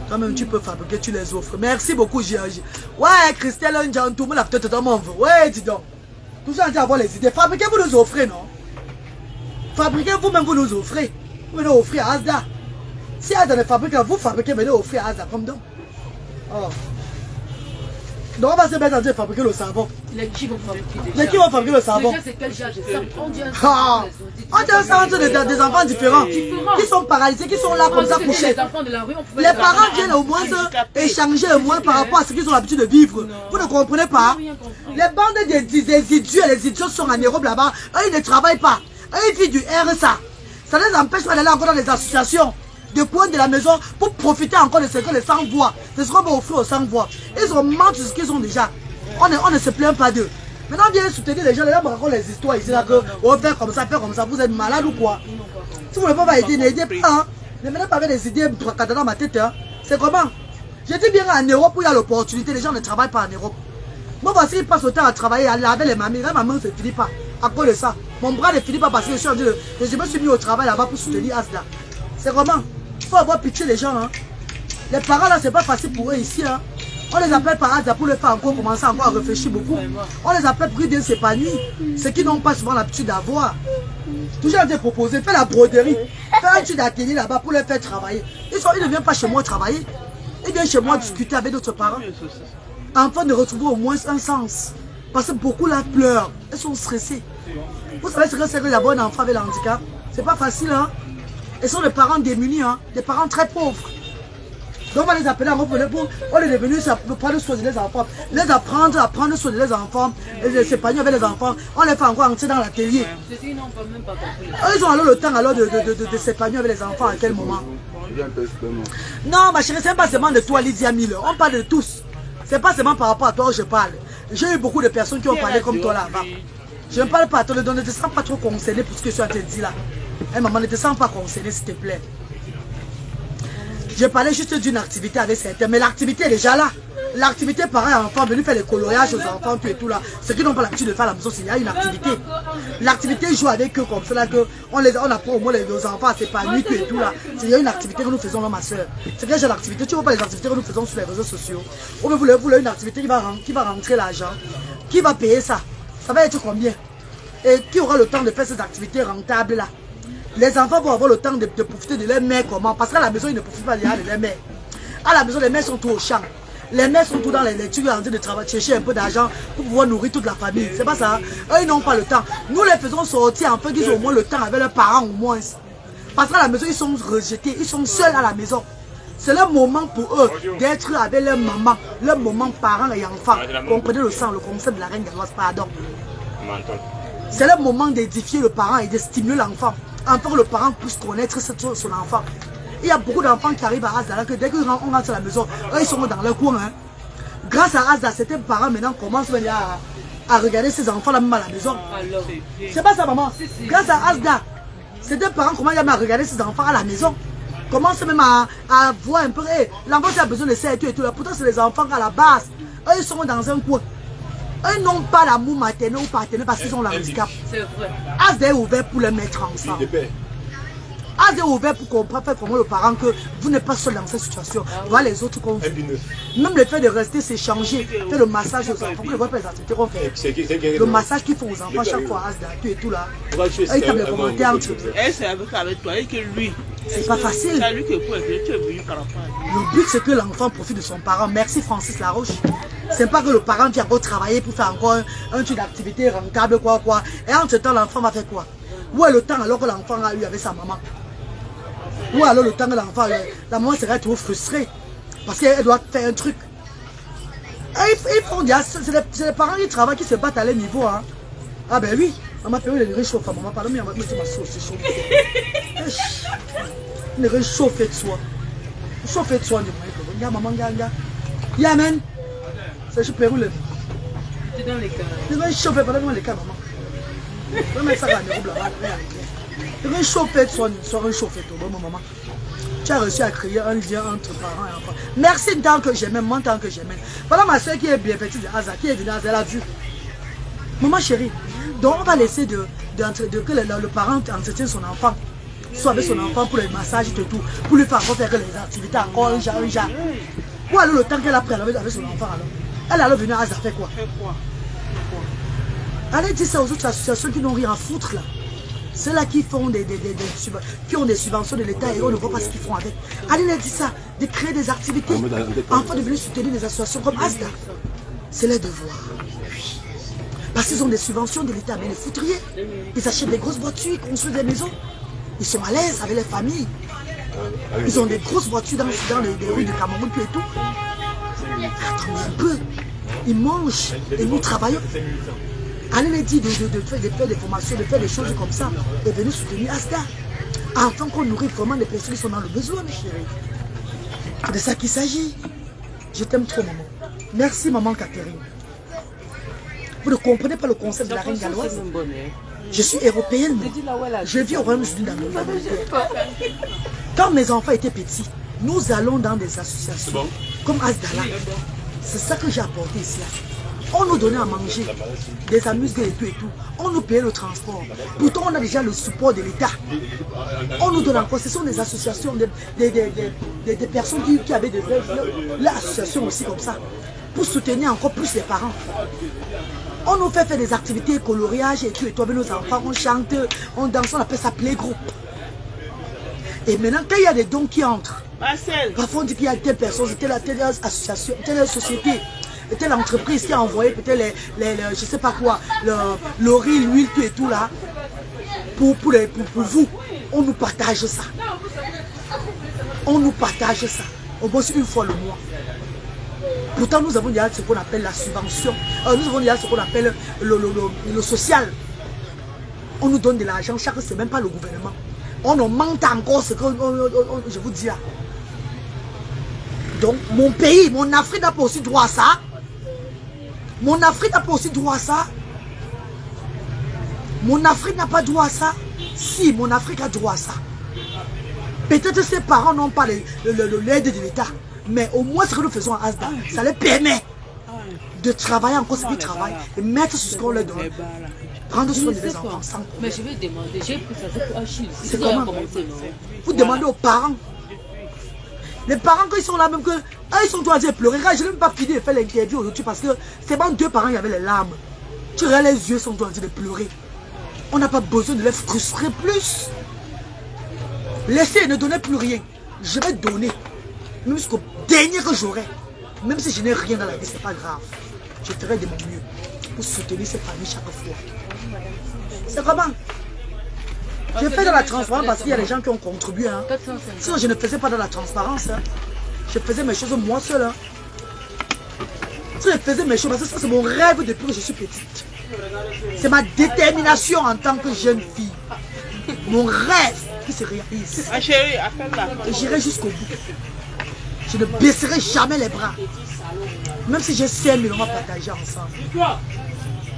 Toi-même, tu peux fabriquer, tu les offres. Merci beaucoup, Géorgie. Ouais, Christelle, tout le monde a peut-être dans mon vœu. Ouais, dis donc. Tout ça, on dit avoir les idées. Fabriquez, vous nous offrez, non? Fabriquez, vous-même, vous nous offrez. Vous venez offrir à Asda. Si Asda ne fabrique, vous fabriquez, venez offrir à Asda. Comme donc. Oh. Donc, on va se mettre en train de fabriquer le savon. Les qui vont fabriquer déjà? Les qui vont fabriquer le savon? Déjà, c'est quel genre de savon? On dit un centre des enfants différents. Qui sont paralysés, qui sont là comme ça couchés. Les parents viennent au moins échanger au moins par rapport à ce qu'ils ont l'habitude de vivre. Vous ne comprenez pas? Les bandes des idiots et les idiots sont en Europe là-bas. Eux, ils ne travaillent pas. Et ils vivent du RSA. Ça ne les empêche pas d'aller encore dans les associations de points de la maison pour profiter encore de ce que les sans-voix, de ce qu'on va offrir aux sans-voix. Ils ont menti ce qu'ils ont déjà. On ne se plaint pas d'eux. Maintenant, on vient soutenir les gens, les gens me racontent les histoires ici, là, que on va faire comme ça, vous êtes malade ou quoi? Si vous ne pouvez pas aider, n'aidez pas. Hein. Ne venez pas avec des idées dans ma tête. Hein. C'est comment? Je dis bien en Europe où il y a l'opportunité, les gens ne travaillent pas en Europe. Moi, voici, ils passent le temps à travailler, à laver les mamies. Là, ma main ne se finit pas. À cause de ça. Mon bras ne finit pas parce que je me suis mis au travail là-bas pour soutenir Asda. C'est comment? Il faut avoir pitié des gens. Hein. Les parents là, c'est pas facile pour eux ici. Hein. On les appelle par Asda pour les faire encore commencer encore à réfléchir beaucoup. On les appelle pour qu'ils viennent s'épanouir. Ceux qui n'ont pas souvent l'habitude d'avoir. Toujours été proposé, fais la broderie. Fais un truc d'atelier là-bas pour les faire travailler. Ils ne viennent pas chez moi travailler. Ils viennent chez moi discuter avec d'autres parents. Afin de retrouver au moins un sens. Parce que beaucoup là pleurent. Ils sont stressés. Vous savez ce que c'est que d'avoir un enfant avec le handicap? C'est pas facile, hein? Ils sont des parents démunis, hein? Des parents très pauvres. Donc on va les appeler, on est devenu pour prendre soin des enfants. Les apprendre à prendre soin des enfants, s'épanouir avec les enfants. On les fait encore entrer dans l'atelier. Ils ont alors le temps alors de s'épanouir avec les enfants à quel moment? Non, ma chérie, c'est pas seulement de toi, Lydia Miller. On parle de tous. C'est pas seulement par rapport à toi que je parle. J'ai eu beaucoup de personnes qui ont parlé comme toi là-bas. Je ne parle pas à toi, ne te sens pas trop concerné pour ce que je suis en train de dire là. Hey, maman, ne te sens pas concerné, s'il te plaît. Je parlais juste d'une activité avec certains, mais l'activité est déjà là. L'activité pareil à enfants, venir faire les coloriages aux enfants, tout et tout là. Ceux qui n'ont pas l'habitude de faire à la maison, il y a une activité. L'activité joue avec eux comme ça, là, que on apprend au moins nos enfants à s'épanouir, tout et tout là. Il y a une activité que nous faisons là, ma soeur. C'est que j'ai l'activité, tu vois pas les activités que nous faisons sur les réseaux sociaux. Ou vous voulez une activité qui va rentrer l'argent, qui va payer ça. Ça va être combien? Et qui aura le temps de faire ces activités rentables là? Les enfants vont avoir le temps de profiter de leur mère comment? Parce qu'à la maison, ils ne profitent pas de leur mère. À la maison, les mères sont tout au champ. Les mères sont tout dans les lectures en train de travailler, chercher un peu d'argent pour pouvoir nourrir toute la famille. C'est pas ça. Eux, ils n'ont pas le temps. Nous les faisons sortir afin qu'ils aient au moins le temps avec leurs parents au moins. Parce qu'à la maison, ils sont rejetés. Ils sont seuls à la maison. C'est le moment pour eux d'être avec leur maman. Le moment parents et enfants. Comprenez le sens, le concept de la reine galloise, pardon. C'est le moment d'édifier le parent et de stimuler l'enfant. Afin que le parent puisse connaître son enfant. Il y a beaucoup d'enfants qui arrivent à Asda, que dès qu'on rentre à la maison, eux, ils sont dans leur coin. Hein. Grâce à Asda, certains parents maintenant commencent à regarder ces enfants-là même à la maison. C'est pas ça, maman. Grâce à Asda, certains parents commencent à regarder ces enfants à la maison. Commencent même à voir un peu, hey, l'enfant qui a besoin de ça et tout et tout. Pourtant, c'est les enfants à la base. Eux, ils sont dans un coin. Eux n'ont pas l'amour maternel ou paternel parce qu'ils ont le handicap. Asda est ouvert pour les mettre ensemble. Asda est ouvert pour comprendre, faire comprendre aux parents que vous n'êtes pas seul dans cette situation. Voilà les autres qu'on fait. Même le fait de rester, s'échanger, faire le massage aux enfants. Vous ne voyez pas les activités qu'on fait. Le massage qu'ils font aux enfants chaque fois à Asda, tout et tout là. Ils tapent les commentaires entre eux. C'est avec toi et que lui. C'est pas facile. Le but c'est que l'enfant profite de son parent. Merci Francis Laroche. C'est pas que le parent vient encore travailler pour faire encore un truc d'activité rentable, quoi. Et entre temps, l'enfant va faire quoi? Où est le temps alors que l'enfant a eu avec sa maman? Ou alors le temps que l'enfant, la maman serait trop frustrée parce qu'elle doit faire un truc. Ils font c'est les parents qui travaillent, qui se battent à leur niveau. Hein. Ah ben oui, on m'a payé le réchauffe. Maman, pardon, mais on m'a mis ma sauce, c'est chaud. Le réchauffe de soi. Chauffe de soi, maman, ya man. C'est je peux rouler. Tu dans les cas. Tu vas chauffer pendant les cas, maman. Tu vas mettre ça dans les roubles là. Tu vas chauffer de soi, tu vas réchauffer toi, maman. Tu as réussi à créer un lien entre parents et enfants. Merci tant que j'aime, moi tant que j'aime. Voilà ma soeur qui est bien petite de Asa, qui est venue à Asa, elle a vu. Maman chérie, donc on va laisser que le parent entretienne son enfant. Soit avec son enfant pour les massages et tout, pour lui faire faire les activités encore un genre. Ou alors le temps qu'elle a pris avec son enfant alors. Elle est venue à Asa faire quoi? Allez dire ça aux autres associations qui n'ont rien à foutre là. Ceux-là qui font qui ont des subventions de l'État et on ne voit pas ce qu'ils font avec. Allez leur dire ça, de créer des activités, afin de venir soutenir des associations comme Asda. C'est leur devoir. Parce qu'ils ont des subventions de l'État, mais les foutriers, ils achètent des grosses voitures, ils construisent des maisons. Ils sont à l'aise avec les familles. Ils ont des grosses voitures dans les rues du Cameroun, tout et tout. Attendez un peu. Ils mangent et nous travaillons. Allez les dire de faire des formations, de faire des choses comme ça. Et venir soutenir Asda. Afin qu'on nourrit vraiment les personnes qui sont dans le besoin, mes chéris. C'est de ça qu'il s'agit. Je t'aime trop, maman. Merci, maman Catherine. Vous ne comprenez pas le concept de la reine galloise? Je suis européenne, moi. Je vis au Royaume-Uni dans mon Quand mes enfants étaient petits, nous allons dans des associations comme Asdala. C'est ça que j'ai apporté ici. On nous donnait à manger, des amusements et tout. On nous payait le transport. Pourtant, on a déjà le support de l'État. On nous donne encore. Ce sont des associations, des personnes qui avaient l'association aussi comme ça. Pour soutenir encore plus les parents. On nous fait faire des activités, coloriage et tout. Et toi, avec nos enfants, on chante, on danse, on appelle ça playgroup. Et maintenant, quand il y a des dons qui entrent, parfois on dit qu'il y a telle personne, telle association, telle société, telle entreprise qui a envoyé peut-être je sais pas quoi, le riz, l'huile, tout et tout là, pour vous. On nous partage ça. On nous partage ça. Au moins une fois le mois. Pourtant, nous avons déjà ce qu'on appelle la subvention. Nous avons déjà ce qu'on appelle le social. On nous donne de l'argent chaque semaine par le gouvernement. On nous manque encore ce que je vous dis là. Donc, mon pays, mon Afrique n'a pas aussi droit à ça. Mon Afrique n'a pas aussi droit à ça. Mon Afrique n'a pas droit à ça. Si, mon Afrique a droit à ça. Peut-être ses parents n'ont pas l'aide de l'État. Mais au moins ce que nous faisons à Asda, ça les permet de travailler encore ce qu'ils travaillent et mettre sur ce qu'on leur donne. Prendre soin des enfants sans problème. Mais je vais demander, j'ai pris ça pour Achille. C'est comment? Vous demandez aux parents. Les parents, quand ils sont là, même que ils sont tous à dire pleurer. Je n'ai même pas fini de faire l'interview aujourd'hui parce que c'est bon, 2 parents, il y avait les larmes. Tu regardes les yeux, ils sont tous à dire de pleurer. On n'a pas besoin de les frustrer plus. Laissez, ne donnez plus rien. Je vais donner. Même jusqu'au dernier que j'aurai. Même si je n'ai rien dans la vie, c'est pas grave. Je ferai de mon mieux pour soutenir ces familles chaque fois. C'est comment? Je fais dans la transparence parce qu'il y a des gens qui ont contribué. Hein. Sinon, je ne faisais pas dans la transparence. Hein. Je faisais mes choses moi seul. Hein. Si je faisais mes choses, parce que ça c'est mon rêve depuis que je suis petite. C'est ma détermination en tant que jeune fille. Mon rêve qui se réalise. Et j'irai jusqu'au bout. Je ne baisserai jamais les bras. Même si j'ai 5 000, on va partager ensemble.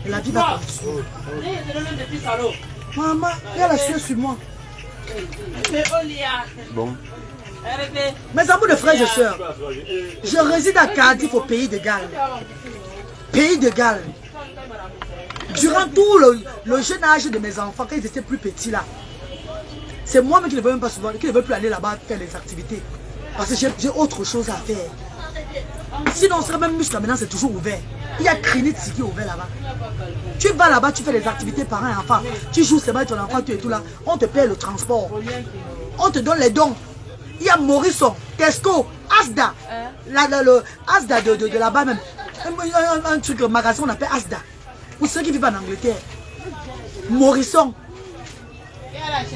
Et la vie va continuer. Maman, il y a la sueur sur moi. Bon. Mes amours de frères et sœurs, je réside à Cardiff au pays de Galles. Pays de Galles. Durant tout le jeune âge de mes enfants, quand ils étaient plus petits là, c'est moi qui ne veux même pas souvent, qui ne veux plus aller là-bas faire les activités. Parce que j'ai autre chose à faire. Sinon, on serait même muscle maintenant, c'est toujours ouvert. Il y a Trinity qui est ouvert là-bas. Tu vas là-bas, tu fais les activités parents et enfants. Tu joues, c'est vrai, ton enfant, tu es tout là. On te paie le transport. On te donne les dons. Il y a Morrison, Tesco, Asda. Le Asda de là-bas même. Un truc, un magasin, on appelle Asda. Pour ceux qui vivent en Angleterre. Morrison.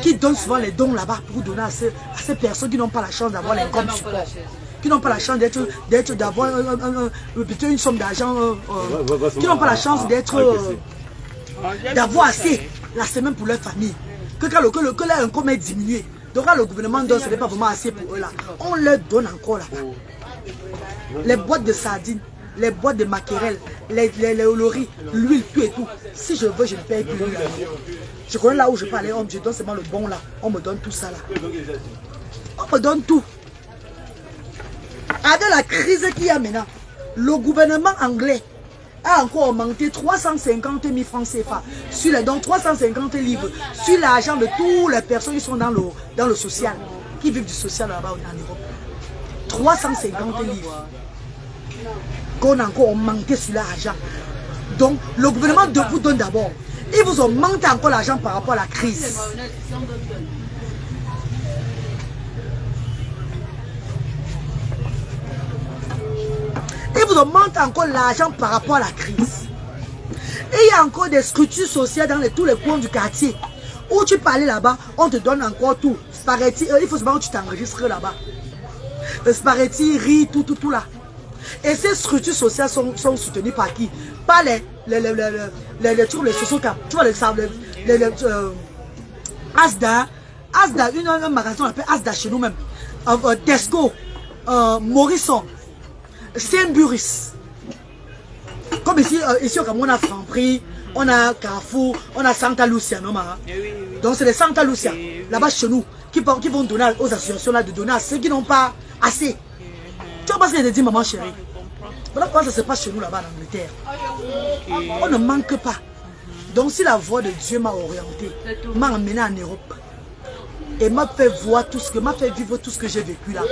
Qui donne souvent les dons là-bas pour donner à ces personnes qui n'ont pas la chance d'avoir les comme support. Qui n'ont pas la chance d'avoir une somme d'argent. Qui n'ont pas la chance d'avoir assez la semaine pour leur famille. Que quand leur income est diminué. Donc quand le gouvernement donne, ce n'est pas vraiment assez pour eux là. On leur donne encore là-bas. Les boîtes de sardines, les boîtes de maquerelles, les riz, l'huile, tout et tout. Si je veux, je ne paye plus l'huile. Je connais là où je peux aller, je donne seulement le bon là. On me donne tout ça là. On me donne tout. Avec la crise qu'il y a maintenant, le gouvernement anglais a encore augmenté 350 000 francs CFA sur les dons, 350 livres sur l'argent de toutes les personnes qui sont dans le social, qui vivent du social là-bas en Europe. 350 livres qu'on a encore augmenté sur l'argent. Donc, le gouvernement vous donne d'abord. Il vous augmente encore l'argent par rapport à la crise. Il vous augmente encore l'argent par rapport à la crise. Et il y a encore des structures sociales dans tous les coins du quartier. Où tu peux aller là-bas, on te donne encore tout. Spaghetti, il faut seulement que tu t'enregistres là-bas. Spaghetti, riz, tout là. Et ces structures sociales sont soutenues par qui? Par les trucs, les chaussons, tu vois, Asda, un magasin, on appelle Asda chez nous même, Tesco, Morrison, Saint-Buris. Comme ici au Cameroun, on a Franprix, on a Carrefour, on a Santa Lucia, non, donc c'est les Santa Lucia, là-bas chez nous, qui vont donner aux associations là, de donner à ceux qui n'ont pas assez. Tu vois, parce qu'il a dit, maman chérie, voilà pourquoi ça se passe chez nous là-bas en Angleterre. On ne manque pas. Donc si la voix de Dieu m'a orienté, m'a emmené en Europe, et m'a fait voir tout ce que, m'a fait vivre tout ce que j'ai vécu là,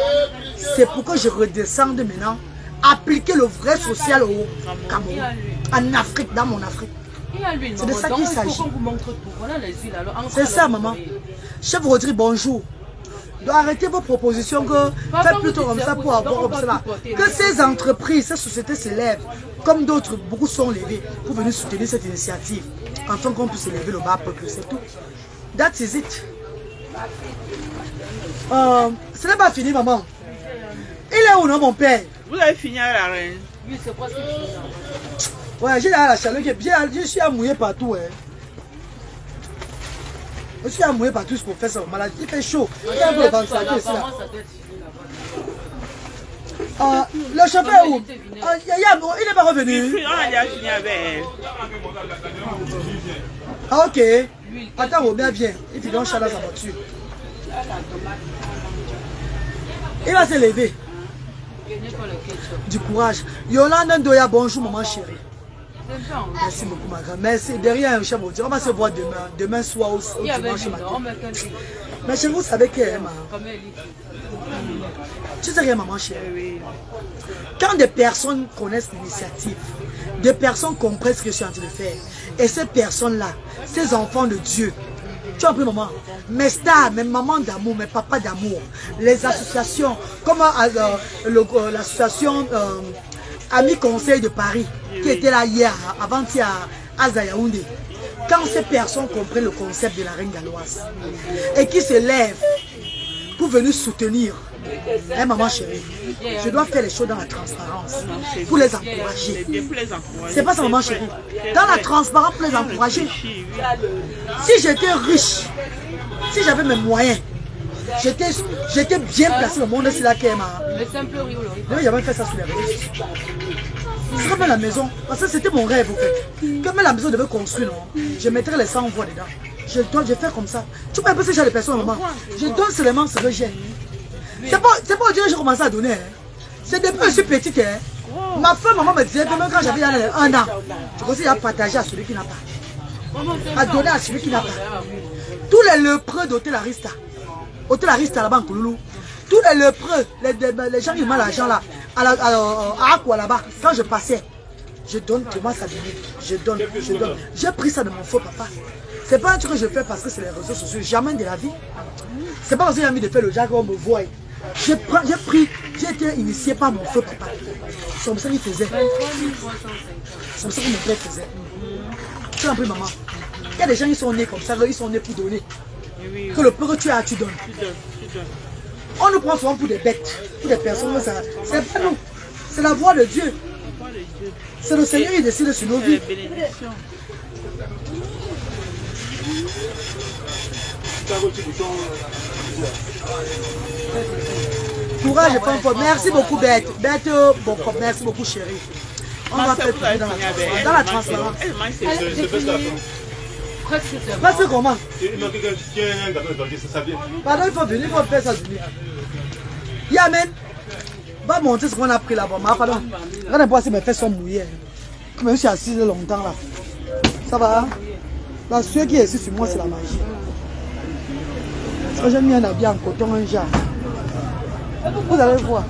c'est pourquoi je redescends maintenant, appliquer le vrai social au Cameroun, en Afrique, dans mon Afrique. C'est de ça qu'il s'agit. C'est ça, maman. Chef Rodri, bonjour. Donc arrêtez vos propositions, faites plutôt comme ça pour avoir comme cela. Que ces entreprises, ces sociétés se lèvent, comme d'autres, beaucoup sont levés, pour venir soutenir cette initiative, afin qu'on puisse élever le bas peuple, c'est tout. That is it. Ce n'est pas fini, maman. Il est où, non, mon père? Vous avez fini à la reine? Oui, c'est presque fini. Ouais, j'ai la chaleur qui est bien, je suis mouillé partout. Hein. Je suis mouillé partout pour faire ça. Malade. Il fait chaud. Il y a un peu de ventilateur ici. Le chauffeur est où? Il n'est pas revenu. On a déjà fini avec elle. Ah, ok. Attends, Robert vient. Il finit en chat dans sa voiture. Il va se lever. Du courage. Yolande Ndoya, bonjour, maman chérie. Merci beaucoup, ma grande. Merci. Derrière, chef, on va se voir demain soir au dimanche matin. Mais chez vous, vous savez qu'elle est, maman. Tu sais rien, maman chérie. Quand des personnes connaissent l'initiative, des personnes comprennent ce que je suis en train de faire, et ces personnes-là, ces enfants de Dieu, tu as pris, maman, mes stars, mes mamans d'amour, mes papas d'amour, les associations, comme l'association Amis Conseil de Paris, qui était là hier, avant-hier à Yaoundé. Quand ces personnes comprennent le concept de la reine galloise et qui se lèvent pour venir soutenir, hein, maman chérie, je dois faire les choses dans la transparence pour les encourager. C'est pas ça, maman chérie. Dans la transparence pour les encourager. Si j'étais riche, si j'avais mes moyens, j'étais bien placé dans le monde, c'est là qu'elle m'a. Il avait fait ça sur les réseaux. C'est comme la maison, parce que c'était mon rêve, en fait. Comme la maison devait construire, non, je mettrais les 100 voix dedans. Je fais comme ça. Tu vois un peu ce genre de personnes, maman. Je donne seulement ce que j'ai. C'est pas dire que j'ai commencé à donner. Hein. C'est depuis que je suis petite. Hein. Ma femme, maman me disait que même quand j'avais 1 an, je conseille à partager à celui qui n'a pas. À donner à celui qui n'a pas. Tous les lépreux d'Hôtel Arista. Hôtel Arista là-bas en Kouloulou. Tous les lépreux, les gens qui ont l'argent là, à Aqua là-bas, quand je passais, je donne, tu vois ça donner. Je donne. J'ai pris ça de mon faux papa. C'est pas un truc que je fais parce que c'est les réseaux sociaux, jamais de la vie. C'est pas parce que j'ai envie de faire le genre qu'on me voit. J'ai été initié par mon faux papa. C'est comme ça qu'il faisait. C'est comme ça que mon père faisait. Tu as pris, maman. Il y a des gens qui sont nés comme ça, ils sont nés pour donner. Que le peu que tu as, tu donnes. On nous prend souvent pour des bêtes, pour des personnes, c'est pas nous. C'est la voix de Dieu. C'est le Seigneur qui décide sur nos vies. Courage et fort. Merci beaucoup, Bête. Bête, bon, merci beaucoup, chérie. On va faire tout dans la transparence. Presque comment? Pardon, il faut venir, il faut faire ça venir. Yamen, va montrer ce qu'on a pris là-bas. Pardon, regardez pas si mes fesses sont mouillées. Comme je suis assise longtemps là. Ça va? La sueur qui est ici sur moi, c'est la magie. Parce que j'ai mis un habit en coton, un genre. Vous allez voir.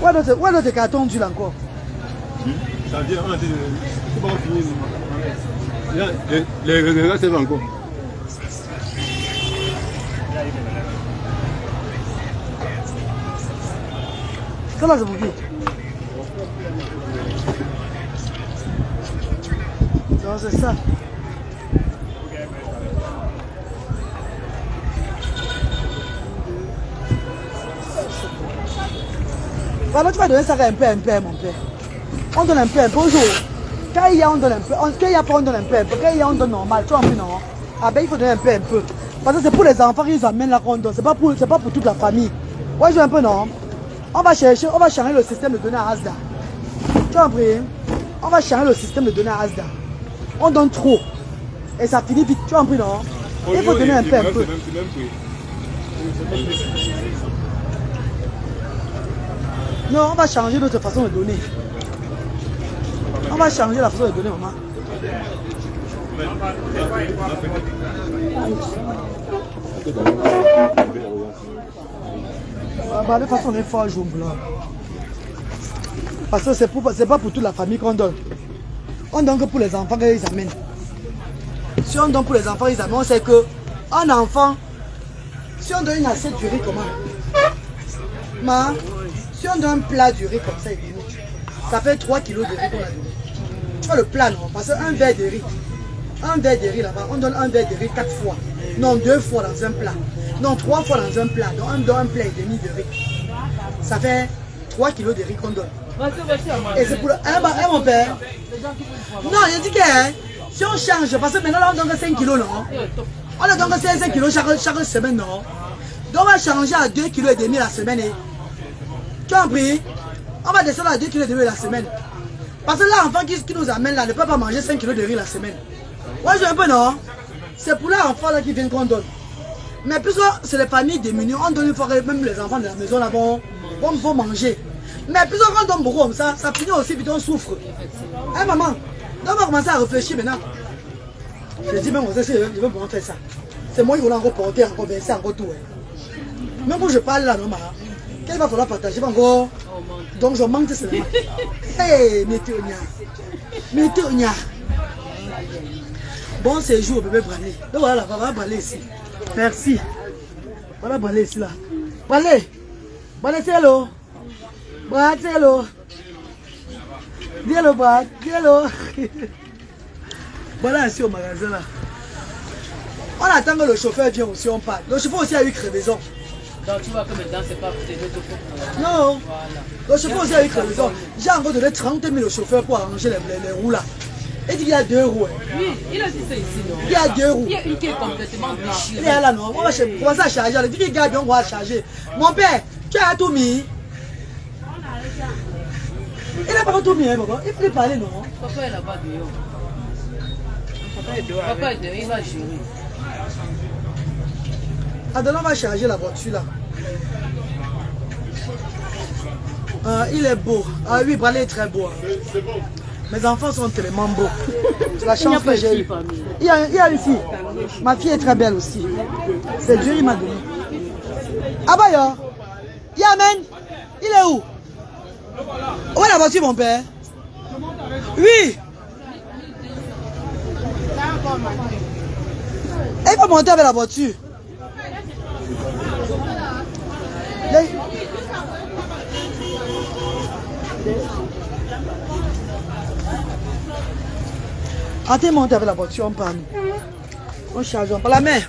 Où est notre carton d'huile encore? Ça vient, c'est pas fini. Les regrets, c'est encore. Comment ça vous dit? Non, c'est ça. Voilà, tu vas donner ça un peu, mon père. On donne un peu aujourd'hui. Quand il y a, on donne un peu. Quand il y a pas, on donne un peu. Quand il y a, on donne normal. Tu vois, non? Ah ben, il faut donner un peu. Parce que c'est pour les enfants qu'ils amènent la qu'on donne. C'est pas pour toute la famille. Ouais, je veux un peu, non? On va changer le système de donner à Asda. Tu as compris? On va changer le système de donner à Asda. On donne trop. Et ça finit vite. Tu as compris, non? Il faut donner un peu. Non, on va changer notre façon de donner. On va changer la façon de donner, maman. De toute façon, on est fort jungle. Parce que c'est pas pour toute la famille qu'on donne. On donne que pour les enfants qu'ils amènent. Si on donne pour les enfants qu'ils amènent, on sait que un enfant, si on donne une assiette du riz, comment? Si on donne un plat du riz comme ça fait 3 kilos de riz qu'on a donné. Tu vois le plat, non? Parce qu'un verre de riz. Un verre de riz là-bas, on donne un verre de riz 4 fois. Non, 2 fois dans un plat. Non, 3 fois dans un plat. Donc on donne un plat et demi de riz. Ça fait 3 kilos de riz qu'on donne. Et c'est pour mon père. Non, il dit que si on change, parce que maintenant là, on donne 5 kilos, non? On ne donne que 5 kilos chaque semaine, non? Donc on va changer à 2,5 kg la semaine. Tu as compris? On va descendre à 2,5 kg la semaine. Parce que l'enfant qui nous amène là ne peut pas manger 5 kg de riz la semaine. Ouais, je veux un peu, non? C'est pour l'enfant là qui vient qu'on donne. Mais puisque c'est les familles démunies, on donne une fois que même les enfants de la maison là vont manger. Mais puisqu'on donne beaucoup comme ça finit aussi vite, on souffre. Hein, maman? Donc on va commencer à réfléchir maintenant. Je dis même, je veux vraiment faire ça. C'est moi qui vais encore porter, encore verser, encore tout. Même quand je parle là, non, quand il va falloir partager, encore. Donc je manque seulement. Hey, Météonia. Bon séjour, bébé Bralé. Donc voilà, voilà, Bralé ici. Merci. Voilà, Bralé ici là. Bralé, c'est hello. Brad, c'est hello. Dis hello, Brad. Dis hello. Voilà ici au magasin là. On attend que le chauffeur vienne aussi, on parle. Le chauffeur aussi a eu crevaison. Donc tu vois que maintenant c'est pas pour t'aider de faire. Non. Voilà. Le chauffeur aussi a eu crevaison. J'ai encore donné 30 000 au chauffeur pour arranger les roues là. Il dit qu'il y a 2 roues. Oui, il a dit ça ici, non? Il y a 2 roues. Il y a une qui est complètement déchirée. Il est là, non? On va commencer à charger. Il dit qu'il garde, on va charger. Mon père, tu as tout mis. Il n'a pas tout mis, hein, papa. Il peut parler, non? Papa est là-bas dehors. Papa est dehors, il va gérer. Attends, on va charger la voiture là. Il est beau. Ah oui, Bralé est très beau. C'est bon. Mes enfants sont tellement beaux. C'est la chance que j'ai eue. Il y a une fille. Ma fille est très belle aussi. C'est Dieu qui m'a donné. Ah bah yo. Yamen. Il est où? Où est la voiture, mon père? Oui. Il faut monter avec la voiture. Attends, monter avec la voiture, on parle. On charge, on parle. La mère,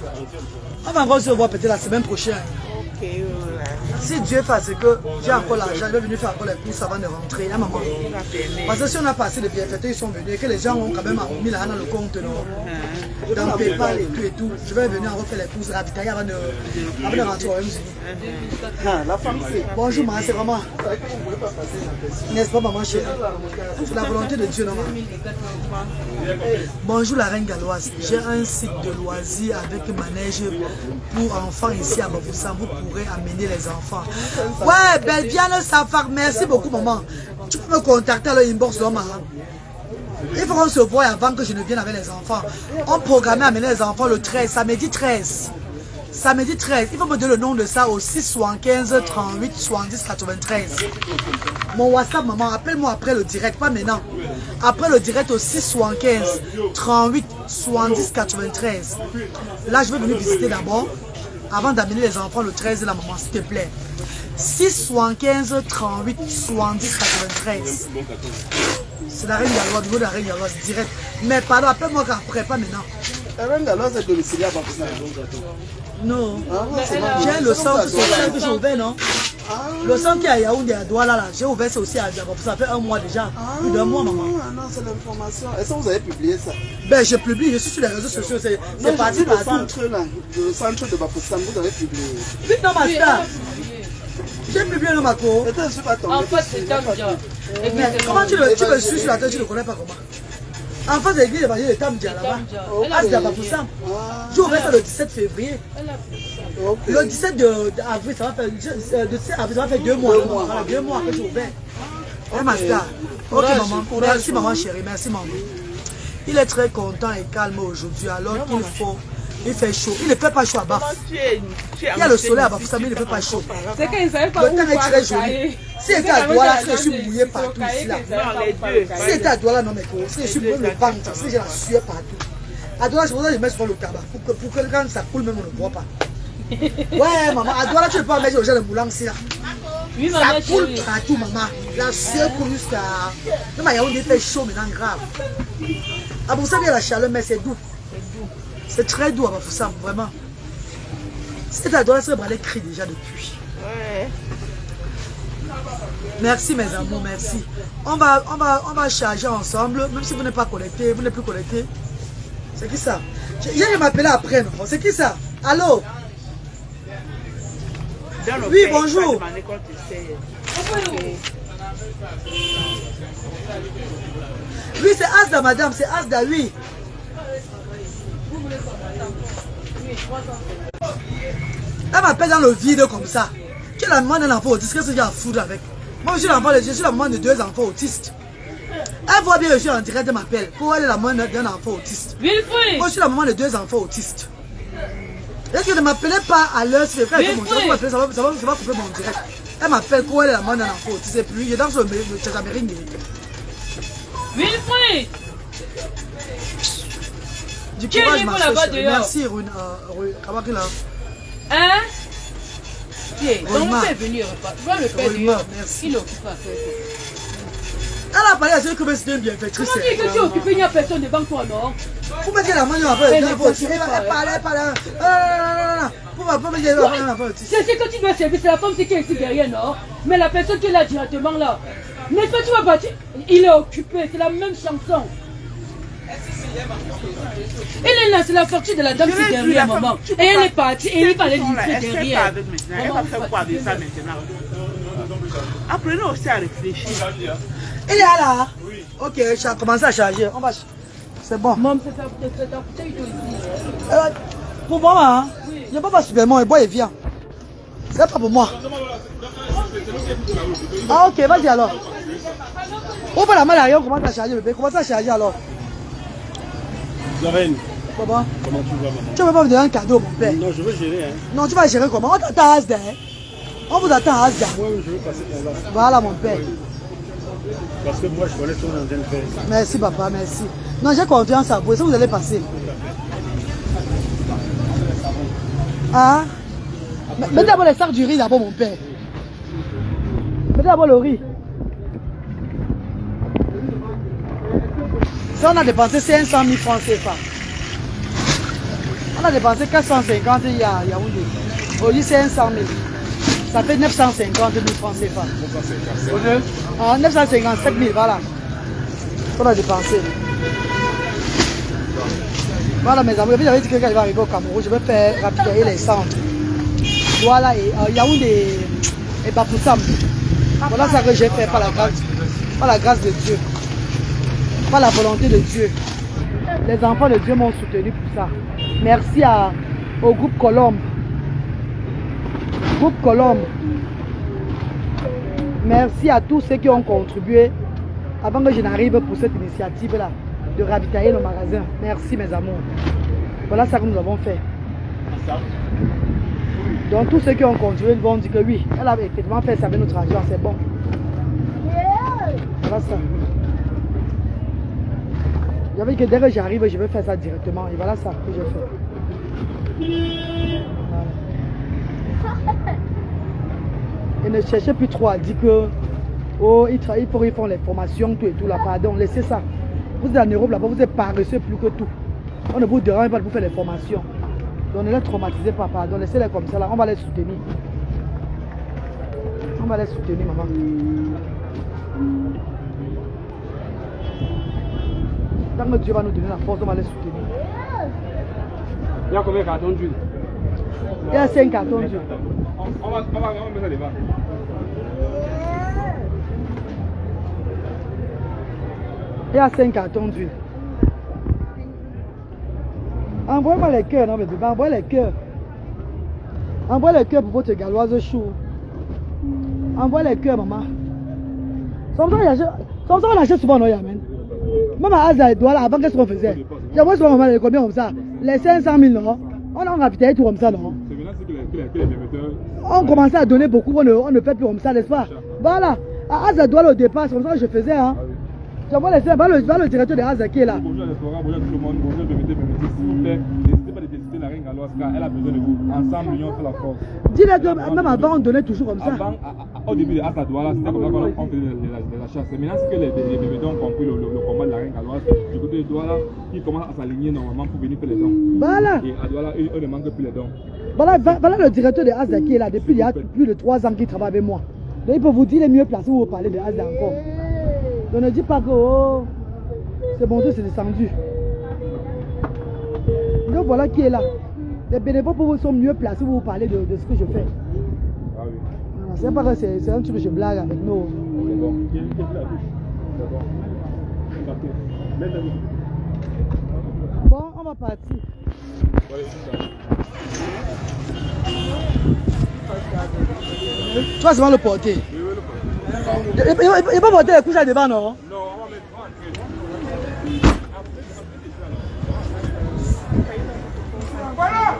on va encore se voir peut-être la semaine prochaine. Ok, voilà. Si Dieu fait que j'ai encore l'argent, je vais venir faire encore les courses avant de rentrer. Hein, maman? Parce que si on a passé les bienfaiteurs, ils sont venus et que les gens ont quand même mis là dans le compte, non? Dans PayPal et tout. Je vais venir encore faire les courses rapidement avant de rentrer au MZ. La femme, c'est. Bonjour, maman, c'est vraiment. N'est-ce pas, maman chérie? C'est la volonté de Dieu, non? Bonjour, la reine galloise. J'ai un site de loisirs avec manège pour enfants ici à Bafoussam. Vous pourrez amener les enfants. Ouais, Belviane Safar, merci beaucoup, maman. Tu peux me contacter à l'inbox, maman. Il faut qu'on se voie avant que je ne vienne avec les enfants. On programme à amener les enfants le 13, samedi 13. Samedi 13, il faut me donner le nom de ça au 675 38 70 93. Mon WhatsApp, maman, appelle-moi après le direct, pas maintenant. Après le direct au 675 38 70 93. Là, je vais venir visiter d'abord, avant d'amener les enfants le 13 là, maman, s'il te plaît. 675 38 70 93. C'est la reine galloise, niveau de la reine galloise, direct. Mais pardon, appelle-moi après, pas maintenant. La reine galloise est domiciliée à Bafoussam. Non. c'est J'ai le centre social que j'ai ouvert, non? Le centre qui est à Yaoundé, à Douala, là, j'ai ouvert ça aussi à Diabo. Ça fait un mois déjà. Plus d'un mois, maman. Non, c'est l'information. Est-ce que vous avez publié ça? Ben, je publie, je suis sur les réseaux sociaux. C'est parti le partout. centre là, le centre de Bafoussam, vous avez publié. Oui, non, ma star. J'ai publié le Mako. Peut-être que je ne suis pas tombé. En fait, c'est un job. Mais comment tu me suis sur la tête, tu ne le connais pas comment? En face de l'église évangélique de Tamdia là-bas. As de Bafoussam. J'ai ouvert ça le 17 février. Le 17 avril, ça va faire, ça va faire 2 mois. Voilà, 2 mois que j'ai ouvert. Eh, ma star. Ok, maman. Merci, maman chérie. Merci, maman. Il est très content et calme aujourd'hui, alors qu'il faut. Il fait chaud. Il ne fait pas chaud à Baf. Il y a le soleil à Bafoussam, il ne fait pas chaud. C'est qu'il ne savait pas où le temps est très joli. Si c'était à Douala, je suis mouillé partout ici là. Si c'était à Douala, non mais quoi. Si je suis mouillé le ventre, si j'ai la sueur partout. À Douala, c'est pour ça que je mets souvent le tabac. Pour que quand ça coule, même on ne voit pas. Ouais, maman, à Douala, tu ne peux pas mettre le genre de moulant ici là. Ça coule partout, maman. La sueur coule jusqu'à. Non, mais il y a un effet chaud maintenant, grave. À Bafoussam, il y a la chaleur, mais c'est doux. C'est très doux à Bafoussam, vraiment. C'est à Douala, c'est les cris déjà depuis. Ouais. Merci mes amours, merci. On va charger ensemble, même si vous n'êtes pas connecté, vous n'êtes plus connecté. C'est qui ça? Je m'appeler après, non? C'est qui ça? Allô? Oui, bonjour. Oui, c'est Asda, madame, c'est Asda, oui. Elle m'appelle dans le vide comme ça. Tu es la maman d'un enfant autiste, qu'est-ce que j'ai à foutre avec? Moi, je suis la maman de 2 enfants autistes. Elle voit bien que je suis en direct, elle m'appelle. Pourquoi elle est la maman d'un enfant autiste? Moi, je suis la maman de 2 enfants autistes. Est-ce que ne m'appelez pas à l'heure, c'est frère, ça va couper mon direct. Elle m'appelle pourquoi elle est la maman d'un enfant autiste. Et puis, je danse le Tchakamering. Wilfried! Du courage, ma soeur. Merci, Kabaki là. Hein? Donc on fait venir repas. Tu vois le père du merci. Il est occupé à faire ça. Elle a parlé à celui que c'est une bienfaitrice. Comment tu dis que tu es occupé, il n'y a personne devant toi, non? Vous mettez la main dans la main. Elle parle. C'est ce que tu dois servir, c'est la femme qui est ici derrière, non? Mais la personne qui est là directement là. N'est-ce pas, tu vas partir? Il est occupé, c'est la même chanson. Elle est là, c'est la sortie de la dame qui est derrière, maman. Et elle est partie, et il fallait lui faire derrière. Elle va faire quoi avec ça maintenant? Apprenez aussi à réfléchir. Il est là? Oui. Ok, je vais commencer à charger. C'est bon. Maman, c'est ta bouteille ici. Pour moi, hein? Il n'y a pas supplément, et bois et viens. C'est pas pour moi. Ah, ok, vas-y alors. Ouvre la main derrière, on commence à charger, bébé. Commence à charger alors. La reine. Comment Tu vas, maman? Tu ne veux pas me donner un cadeau, mon père? Non, je veux gérer. Hein. Non, tu vas gérer comment? On t'attend à Asda. On vous attend à Asda. Moi, je veux passer par là. Voilà, mon père. Parce que moi, je connais ton ancienne frère. Merci, papa, merci. Non, j'ai confiance à vous. Est-ce que vous allez passer? Ah? Mettez d'abord les sacs du riz d'abord, mon père. Mettez d'abord le riz. Ça, on a dépensé 500 000 francs CFA. On a dépensé 450 il y a Yaoundé. Au lieu 500 000. Ça fait 950 000 francs CFA. 957 000, voilà. On a dépensé. Voilà mes amis, j'avais dit que quand il va arriver au Cameroun, je vais faire rapidement les centres. Voilà, et Yaoundé et Bafoussam. Voilà ça que j'ai fait par la grâce de Dieu. Par la volonté de Dieu. Les enfants de Dieu m'ont soutenu pour ça. Merci au groupe Colombe. Groupe Colombe. Merci à tous ceux qui ont contribué avant que je n'arrive pour cette initiative-là de ravitailler nos magasins. Merci mes amours. Voilà ça que nous avons fait. Donc tous ceux qui ont contribué vont dire que oui, elle a effectivement fait ça avec notre argent, c'est bon. Voilà ça. J'avais dit que dès que j'arrive, je vais faire ça directement. Et voilà ça que j'ai fait. Voilà. Et ne cherchez plus trop à dire que oh, ils font les formations, tout et tout là. Pardon, laissez ça. Vous êtes en Europe là-bas, vous êtes paresseux plus que tout. On ne vous dérange pas de vous faire les formations. Donc ne les traumatisez pas, pardon, laissez-les comme ça là, on va les soutenir. On va les soutenir, maman. Tant que Dieu va nous donner la force, on va les soutenir. Il y a combien de cartons d'huile? Il y a 5 cartons d'huile. On va mettre ça devant. Il y a 5 cartons d'huile. Envoie-moi les cœurs, non, bébé. Envoie les cœurs. Envoie les cœurs pour votre galoise chou. Envoie les cœurs, maman. Comme ça, on achète souvent, non, Yamen. Même à Aza, avant qu'est-ce qu'on faisait? J'avoue souvent, maman, combien comme ça? Les 500 000, non? On a ravitaillé tout comme ça, non? C'est maintenant que les émetteurs. On commençait à donner beaucoup, on ne fait plus comme ça, n'est-ce pas? Voilà. À Aza, au départ, c'est comme ça que je faisais, hein. J'envoie les le directeur de Aza qui est là. Bonjour les restaurants, bonjour tout le monde, bonjour s'il vous plaît, n'hésitez pas de décider la reine galoise car elle a besoin de vous. Ensemble, l'union fait la force. Dis-le que même avant, on donnait toujours comme ça. Avant, au début de Asa Douala, c'était comme ça qu'on faisait la chasse. C'est maintenant que les bébés ont compris le combat de la reine galoise. Du côté de Douala, ils commencent à s'aligner normalement pour venir faire les dons. Voilà. Et à Douala, eux ne manquent plus les dons. Voilà le directeur de Aza qui est là depuis il y a plus de 3 ans qu'il travaille avec moi. Donc il peut vous dire les mieux placés où vous parlez de Aza encore. Donc ne dis pas que oh, c'est bon, c'est descendu. Donc voilà qui est là. Les bénévoles pour vous sont mieux placés où vous parlez de ce que je fais. Ah oui. C'est pas que c'est un truc que je blague avec nous. C'est bon. C'est bon. Bon, on va partir. Tu vas seulement le porter. Il ne pas porter les couches à devant, non? Non, on va mettre. Voilà.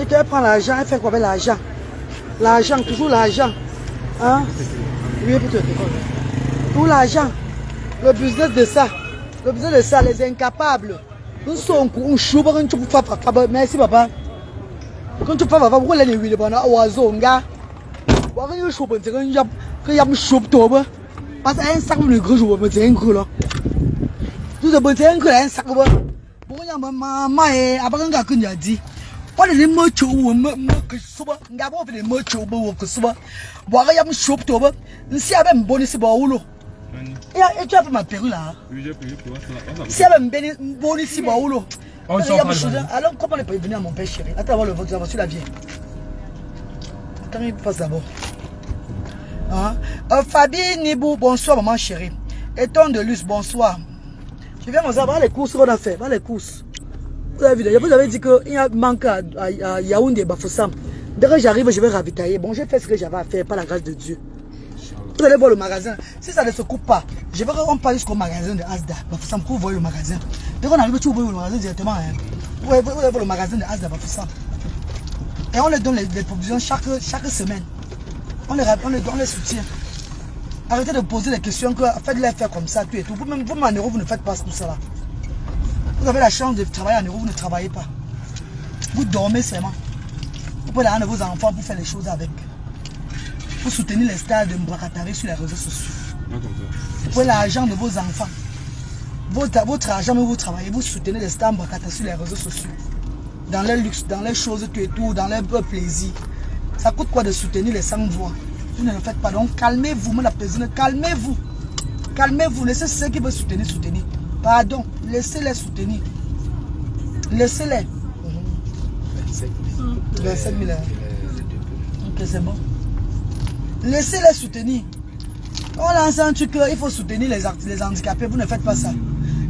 Elle prend l'argent, elle fait quoi avec l'argent? L'argent, toujours l'argent. Hein? Oui, pour te dire. Tout l'argent. Le business de ça. Le business de ça, les incapables. Nous sommes un chou, merci papa. Quand tu fais papa, vous allez lui dire, oiseau, gars. Vous allez lui chou, il y a un chou, parce que un sac de gros jours, c'est un gros là. Tout le monde est un gros, un sac de bon, il y a maman et après un gars qui a dit. On est les mots que souvent, nous avons fait des mots que souvent. Voir il y a un chou, si avec un bonus, c'est bon. Et tu as fait ma perruque là? Oui, j'ai payé pour ça. Si avec un bonus, c'est bon. Alors, comment on peut venir à mon père chéri? Attends, voir le vote, la voiture la vient. Attends, il passe d'abord. Fabi Nibou, bonsoir maman chérie. Eton de Luce, bonsoir. Je viens vous avoir les courses qu'on a fait, les courses. Vous avez vu, vous avez dit qu'il y a un manque à Yaoundé, Bafoussam. Dès que j'arrive, je vais ravitailler. Bon, j'ai fait ce que j'avais à faire, par la grâce de Dieu. Vous allez voir le magasin. Si ça ne se coupe pas, je vais qu'on passe jusqu'au magasin de Asda, Bafoussam, pour voir le magasin. Dès qu'on arrive, tu ouvres le magasin directement. Hein. Vous allez voir le magasin de Asda, Bafoussam. Et on leur donne les provisions chaque semaine. On les soutient. Arrêtez de poser des questions, faites-les faire comme ça, tout et tout. Vous-même en Europe, vous ne faites pas tout ça là. Vous avez la chance de travailler en Europe, vous ne travaillez pas. Vous dormez seulement. Vous pouvez aller à vos enfants pour faire les choses avec. Vous soutenir les stars de Mbrakatari sur les réseaux sociaux. Vous pouvez l'argent de vos enfants. Votre argent, vous travaillez, vous soutenez les stars Mbrakatari sur les réseaux sociaux. Dans les luxe, dans les choses, tout et tout, dans les plaisirs. Ça coûte quoi de soutenir les sans-voix? Vous ne le faites pas. Donc calmez-vous, madame la présidente, calmez-vous. Calmez-vous, laissez ceux qui veulent soutenir, soutenir. Pardon, laissez-les soutenir. Laissez-les. 27 000 €. Ok, c'est bon. Laissez-les soutenir. On lance un truc, il faut soutenir les handicapés. Vous ne faites pas ça.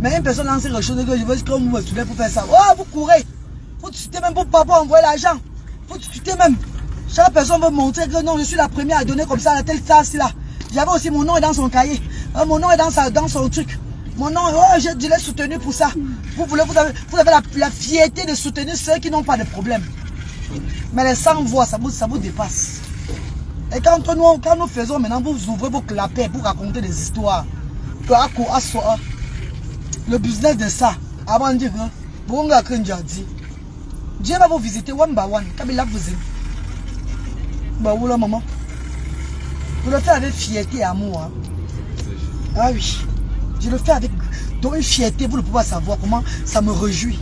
Mais une personne lance quelque chose que je veux que vous me soutenez pour faire ça. Oh, vous courez. Vous discutez même pour pas envoyer l'argent. Vous discutez même. Chaque personne veut montrer que non, je suis la première à donner comme ça à telle tasse là. J'avais aussi mon nom est dans son cahier. Mon nom est dans son truc. Mon nom, oh, je l'ai soutenu pour ça. Vous avez la fierté de soutenir ceux qui n'ont pas de problème. Mais les sans-voix, ça vous dépasse. Et quand nous faisons maintenant, vous ouvrez vos clapets pour raconter des histoires. Le business de ça, avant de dire, Dieu va vous visiter one by one. Kabila vous aime. Bah maman. Vous le faites avec fierté et amour. Hein? Ah oui. Je le fais avec une fierté, vous ne pouvez pas savoir comment ça me réjouit.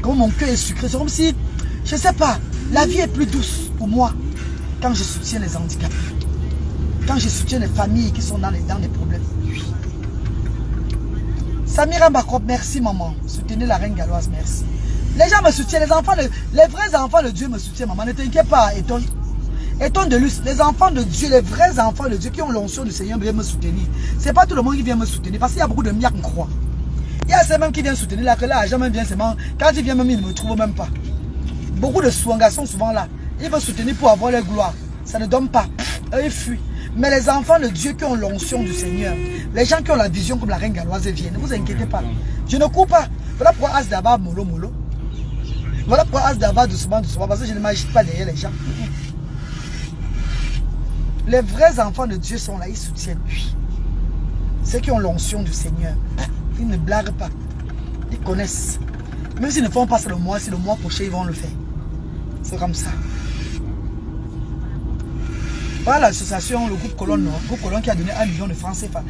Comment mon cœur est sucré. C'est comme si, je ne sais pas, la vie est plus douce pour moi quand je soutiens les handicapés. Quand je soutiens les familles qui sont dans les problèmes. Oui. Samira Bakrop, merci maman. Soutenez la reine galloise, merci. Les gens me soutiennent, les vrais enfants de Dieu me soutiennent, maman. Ne t'inquiète pas, étonne. Étonne de luxe, les enfants de Dieu, les vrais enfants de Dieu qui ont l'onction du Seigneur viennent me soutenir. C'est pas tout le monde qui vient me soutenir, parce qu'il y a beaucoup de miacs qui croient. Il y a ceux même qui viennent soutenir là, que là, jamais vient seulement. Quand ils viennent même, ils ne me trouvent même pas. Beaucoup de souangas sont souvent là. Ils veulent soutenir pour avoir leur gloire. Ça ne donne pas. Eux, ils fuient. Mais les enfants de Dieu qui ont l'onction du Seigneur, les gens qui ont la vision comme la reine galloise viennent. Ne vous inquiétez pas. Je ne cours pas. Voilà pourquoi Asdaba mollo mollo. Voilà pourquoi Asdaba doucement doucement. Parce que je ne m'agite pas derrière les gens. Les vrais enfants de Dieu sont là, ils soutiennent lui. Ceux qui ont l'onction du Seigneur, ils ne blaguent pas. Ils connaissent. Même s'ils ne font pas ça le mois, si le mois prochain, ils vont le faire. C'est comme ça. Voilà l'association, le groupe Colonne, le groupe Colonne qui a donné 1 million de francs CFA.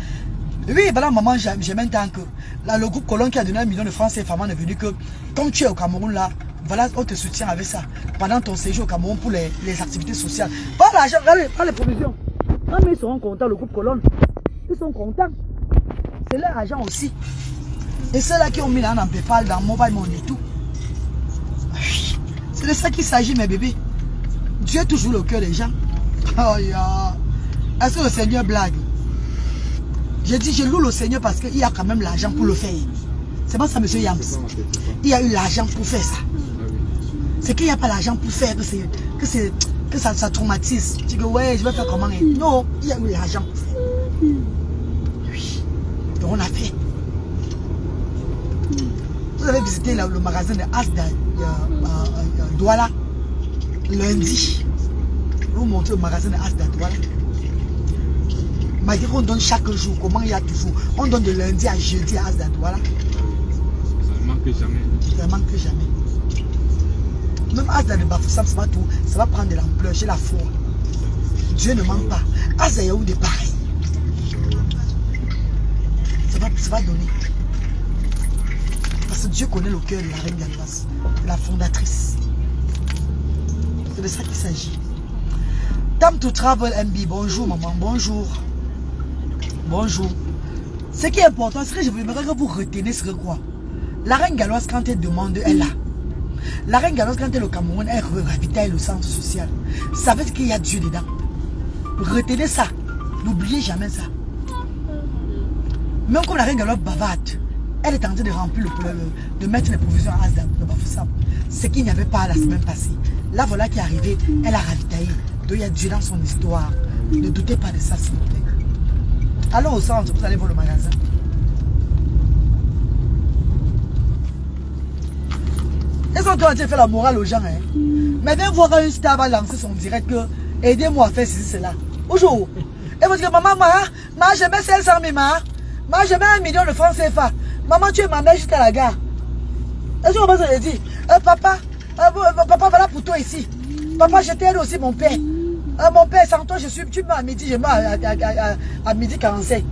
Oui, voilà maman, j'ai même tant que là, le groupe Colonne qui a donné 1 million de francs CFA est venu que, comme tu es au Cameroun là, voilà, on te soutient avec ça pendant ton séjour au Cameroun pour les activités sociales. Voilà, pas les provisions. Non, mais ils seront contents, le groupe Colonne. Ils sont contents. C'est leur argent aussi. Et ceux-là qui ont mis là en PayPal, dans Mobile Money et tout. C'est de ça qu'il s'agit, mes bébés. Dieu toujours le cœur des gens. Oh, yeah. Est-ce que le Seigneur blague? Je dis, je loue le Seigneur parce qu'il y a quand même l'argent pour le faire. C'est pas ça, monsieur Yams. Il y a eu l'argent pour faire ça. C'est qu'il n'y a pas l'argent pour faire que ça traumatise. Tu dis, ouais, je vais faire comment? Non, il y a eu l'argent pour faire. Oui. Donc on a fait. Vous avez visité le magasin de Asda Douala lundi. Vous montrez le magasin de Asda Douala. Malgré qu'on donne chaque jour, comment il y a toujours. On donne de lundi à jeudi à Asda Douala. Ça ne manque jamais. Ça ne manque jamais. Même Asda de Bafoussam, ça va prendre de l'ampleur. J'ai la foi. Dieu ne manque pas. Asda Yaoundé pareil. Ça va donner. Parce que Dieu connaît le cœur de la reine galloise, la fondatrice. C'est de ça qu'il s'agit. Time to travel MB, bonjour maman, bonjour. Bonjour. Ce qui est important, c'est que je voudrais que vous retenez ce que quoi. La reine galloise, quand elle demande, elle a. La reine galloise, quand elle est au Cameroun, elle ravitaille le centre social. Ça veut dire qu'il y a Dieu dedans. Retenez ça. N'oubliez jamais ça. Même quand la reine galloise bavarde, elle est en train de remplir de mettre les provisions à Asda de Bafoussam. Ce qu'il n'y avait pas la semaine passée. Là, voilà qui est arrivé, elle a ravitaillé. Donc il y a Dieu dans son histoire. Ne doutez pas de ça, s'il vous plaît. Allons au centre, vous allez voir le magasin. Ils sont en train de faire la morale aux gens. Hein. Mais viens voir quand une star va lancer son direct que aidez-moi à faire ceci, cela. Bonjour. Et vous dites, maman, je mets 500 000, moi je mets 1 million de francs CFA. Maman, tu es ma mère jusqu'à la gare. Est-ce que vous avez dit, papa, voilà pour toi ici. Papa, je t'aide aussi, mon père. Mon père, sans toi, tu mets à midi, je mets à midi 45.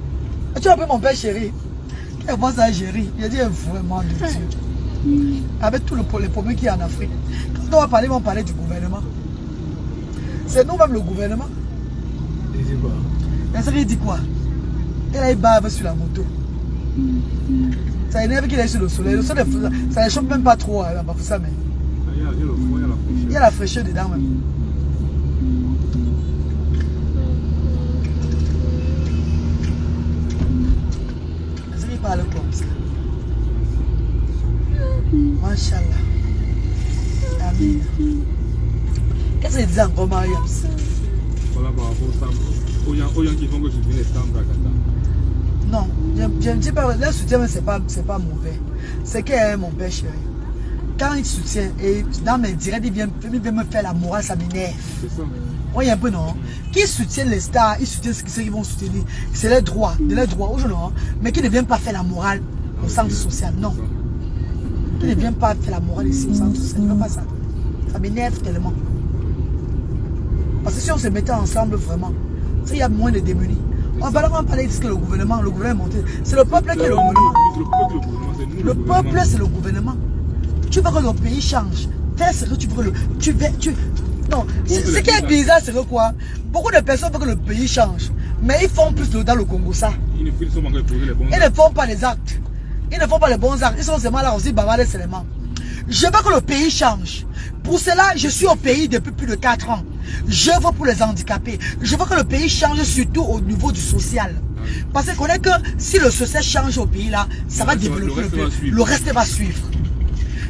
Tu as pris mon père chéri. Et moi, ça, chéri. Je dis vraiment de Dieu. Avec tous les problèmes qu'il y a en Afrique. Quand on va parler, on va parler du gouvernement. C'est nous-mêmes le gouvernement. Il dit quoi? Il dit quoi? Elle a une barbe sur la moto. Ça énerve qu'il est sur le soleil. Le soleil, ça ne choque même pas trop. Hein, ça, mais... Il y a la fraîcheur dedans même. Est-ce qu'il parle comme ça? Machallah. Amen. Qu'est-ce qu'il dit encore, Mariam? Voilà par rapport aux gens qui font que je viens les stamps à Qatar. Non, je ne dis pas, le soutien, c'est pas mauvais. C'est que mon père chéri. Quand il soutient, et dans mes directs, il vient me faire la morale, ça m'énerve. C'est ça. Oui, un peu non. Qui soutient les stars, ils soutiennent ceux qui vont soutenir. C'est leur droit, aujourd'hui, non. Mais qui ne viennent pas faire la morale au centre social, non. Qui ne viennent pas faire la morale ici au centre social, ne veut pas ça. Ça m'énerve tellement. Parce que si on se mettait ensemble vraiment, il y a moins de démunis. On va pas parler de que le gouvernement est monté. C'est le peuple qui est le gouvernement. Le peuple, c'est le gouvernement. Tu veux que le pays change. Fais ce que tu veux. Non, ce qui est bizarre, c'est que quoi? Beaucoup de personnes veulent que le pays change. Mais ils font plus dans le Congo ça. Ils ne font pas les actes. Ils ne font pas les bons actes. Ils sont seulement là aussi bavarder seulement. Je veux que le pays change. Pour cela, je suis au pays depuis plus de 4 ans. Je veux pour les handicapés. Je veux que le pays change surtout au niveau du social. Parce qu'on connaît que si le social change au pays là, ça va développer le pays. Le reste va suivre.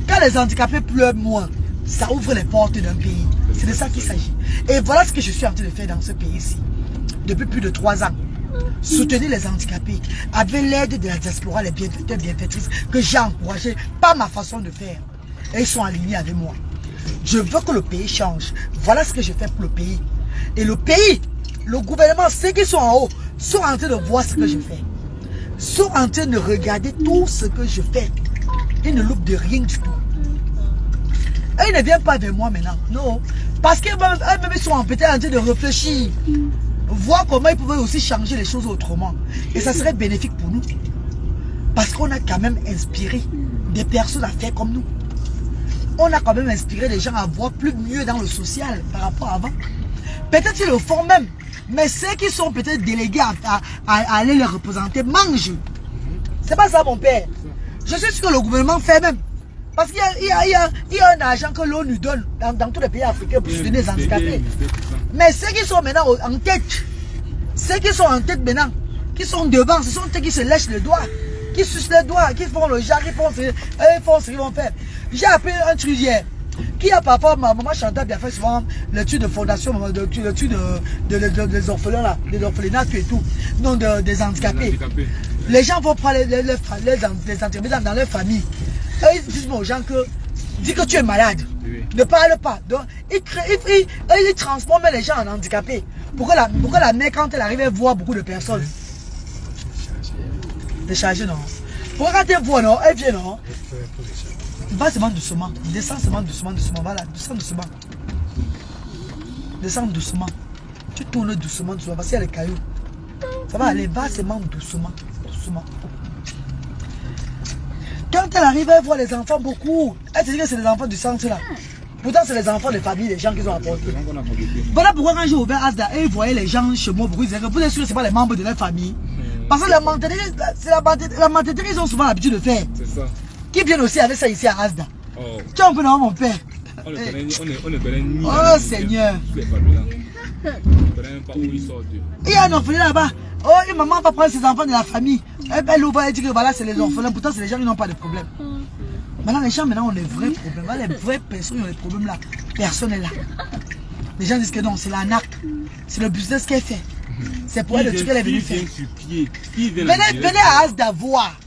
Quand les handicapés pleurent moins, ça ouvre les portes d'un pays. C'est de ça qu'il s'agit. Et voilà ce que je suis en train de faire dans ce pays-ci. Depuis plus de 3 ans. Soutenir les handicapés avec l'aide de la diaspora, les bienfaiteurs, bienfaitrices que j'ai encouragé par ma façon de faire. Et ils sont alignés avec moi. Je veux que le pays change. Voilà ce que je fais pour le pays. Et le pays, le gouvernement, ceux qui sont en haut, sont en train de voir ce que je fais. Sont en train de regarder tout ce que je fais. Ils ne loupent de rien du tout. Et ils ne viennent pas vers moi maintenant. Non. Parce qu'eux-mêmes sont peut-être en train de réfléchir. Voir comment ils pouvaient aussi changer les choses autrement. Et ça serait bénéfique pour nous. Parce qu'on a quand même inspiré des personnes à faire comme nous. On a quand même inspiré les gens à voir plus mieux dans le social par rapport à avant. Peut-être ils le font même. Mais ceux qui sont peut-être délégués à aller les représenter mangent. C'est pas ça mon père. Je sais ce que le gouvernement fait même. Parce qu'il y a un argent que l'ONU donne dans tous les pays africains pour soutenir les handicapés. Mais ceux qui sont maintenant en tête, ceux qui sont en tête maintenant, qui sont devant, ce sont ceux qui se lèchent les doigts, qui sucent les doigts, qui font le genre, qui font ce qu'ils vont faire. J'ai appris un truc hier, qui a parfois, ma maman Chantal bien fait souvent l'étude de fondation, l'étude des orphelins là, des orphelinats et tout, non des handicapés. Les gens vont prendre les handicapés dans leur famille. Et ils disent aux gens que, dis que tu es malade, ne parle pas. Donc, ils transforment les gens en handicapés. Pourquoi la mère, quand elle arrive, elle voit beaucoup de personnes? Décharger, non. Pourquoi quand elle voit, non, elle vient, non? Va seulement doucement. Descends seulement doucement. Voilà, descends doucement. Descends doucement. Tu tournes doucement, parce qu'il y a les cailloux. Ça va aller, va seulement doucement. Quand elle arrive, elle voit les enfants beaucoup. Elle se dit que c'est les enfants du centre là. Pourtant, c'est les enfants des familles, les gens qui ont apporté. Voilà pourquoi quand j'ai ouvert Asda, et ils voyaient les gens chez moi, beaucoup, ils disaient que vous êtes sûr que ce n'est pas les membres de leur famille. Parce que la mentalité, ils ont souvent l'habitude de faire. C'est ça. Qui viennent aussi avec ça ici à Asda. Oh. Tu es un peu dans mon père. On ne connaît ni. Oh Seigneur. Il y a un orphelin là-bas. Oh, et maman va prendre ses enfants de la famille. Elle ouvre et dit que voilà, c'est les orphelins. Pourtant, c'est les gens qui n'ont pas de problème. Maintenant, les gens ont les vrais problèmes. Voilà, les vraies personnes qui ont les problèmes là. Personne n'est là. Les gens disent que non, c'est l'arnaque. C'est le business qu'elle fait. C'est pour elle le truc qu'elle est venue faire. Venez à Asda voir.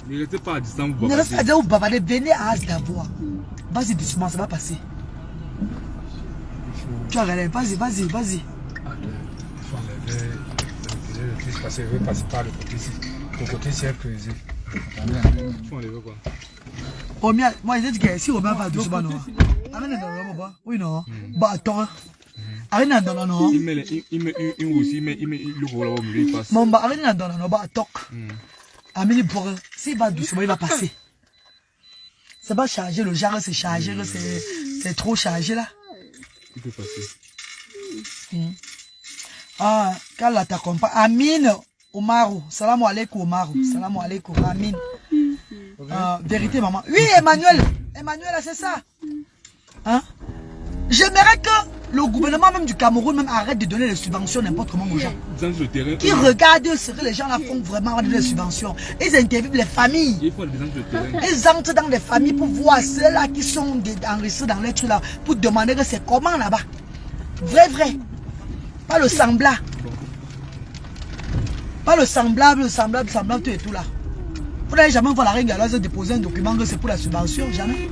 Ne restez pas à distance. Ne restez pas à distance, venez à Asda voir. Vas-y doucement, ça va passer. Tu vas regarder, vas-y. Parce qu'il veut passer par le côté ici. Le côté ici est creusé. Tu enlèves quoi? Moi, je dis que si Romain va doucement, non. Arrête dans le moment. Oui, non. Bah, attends. Arrête dans le non. Il met le rôle au milieu, il passe. Mon bah, arrête dans le non. Bah, attends. Amélie, pour s'il va doucement, il va passer. C'est pas chargé, le genre, c'est chargé, c'est trop chargé là. Il peut passer. Ah, quand là t'accompagne. Amine Omaru. Salam alaikum Omaru. Salam alaikum. Amine. Vérité, maman. Oui, Emmanuel. Emmanuel, c'est ça. Hein? J'aimerais que le gouvernement même du Cameroun même arrête de donner les subventions n'importe comment aux gens. Qui regardent ce que les gens là font vraiment donner les subventions. Ils interviewent les familles. Ils entrent dans les familles pour voir ceux-là qui sont enregistrés dans les trucs là. Pour demander que c'est comment là-bas. Vrai. Pas le semblant. Pas le semblable, tout et tout là. Vous n'allez jamais voir la reine Galoise déposer un document que c'est pour la subvention, jamais.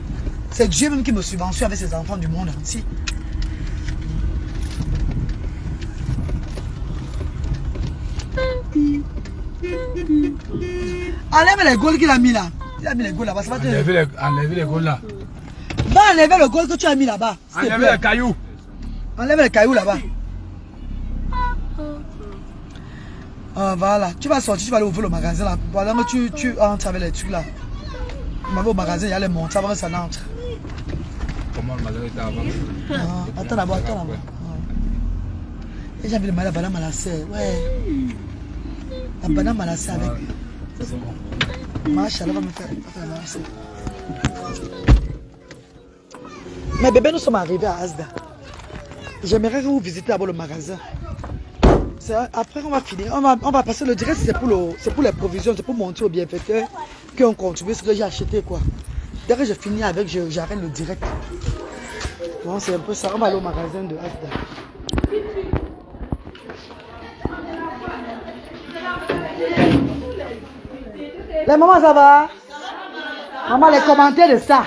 C'est Dieu même qui me subventionne avec ses enfants du monde entier. Enlève les gaules qu'il a mis là. Il a mis les gaules là-bas. Enlève les gaules là. Va enlever le gaules que tu as mis là-bas. Enlève les cailloux. Enlève les cailloux là-bas. Voilà, tu vas sortir, tu vas aller ouvrir le magasin là. Pendant que tu entres avec les trucs là. Tu vas au magasin, il y a les montres, avant que ça n'entre. Comment le magasin était avant? Attends d'abord, attends d'abord. Et j'ai envie de mettre la banane malassée. Ouais. La banane malassée avec. Machallah va me faire malassée. Mais bébé, nous sommes arrivés à Asda. J'aimerais que vous visitez d'abord le magasin. Après, on va finir. On va passer le direct, c'est pour les provisions, c'est pour montrer aux bienfaiteurs qu'on contribue ce que j'ai acheté, quoi. Dès que je finis avec, j'arrête le direct. Bon, c'est un peu ça. On va aller au magasin de Asda. Les mamans, ça va? Maman, les commentaires de ça.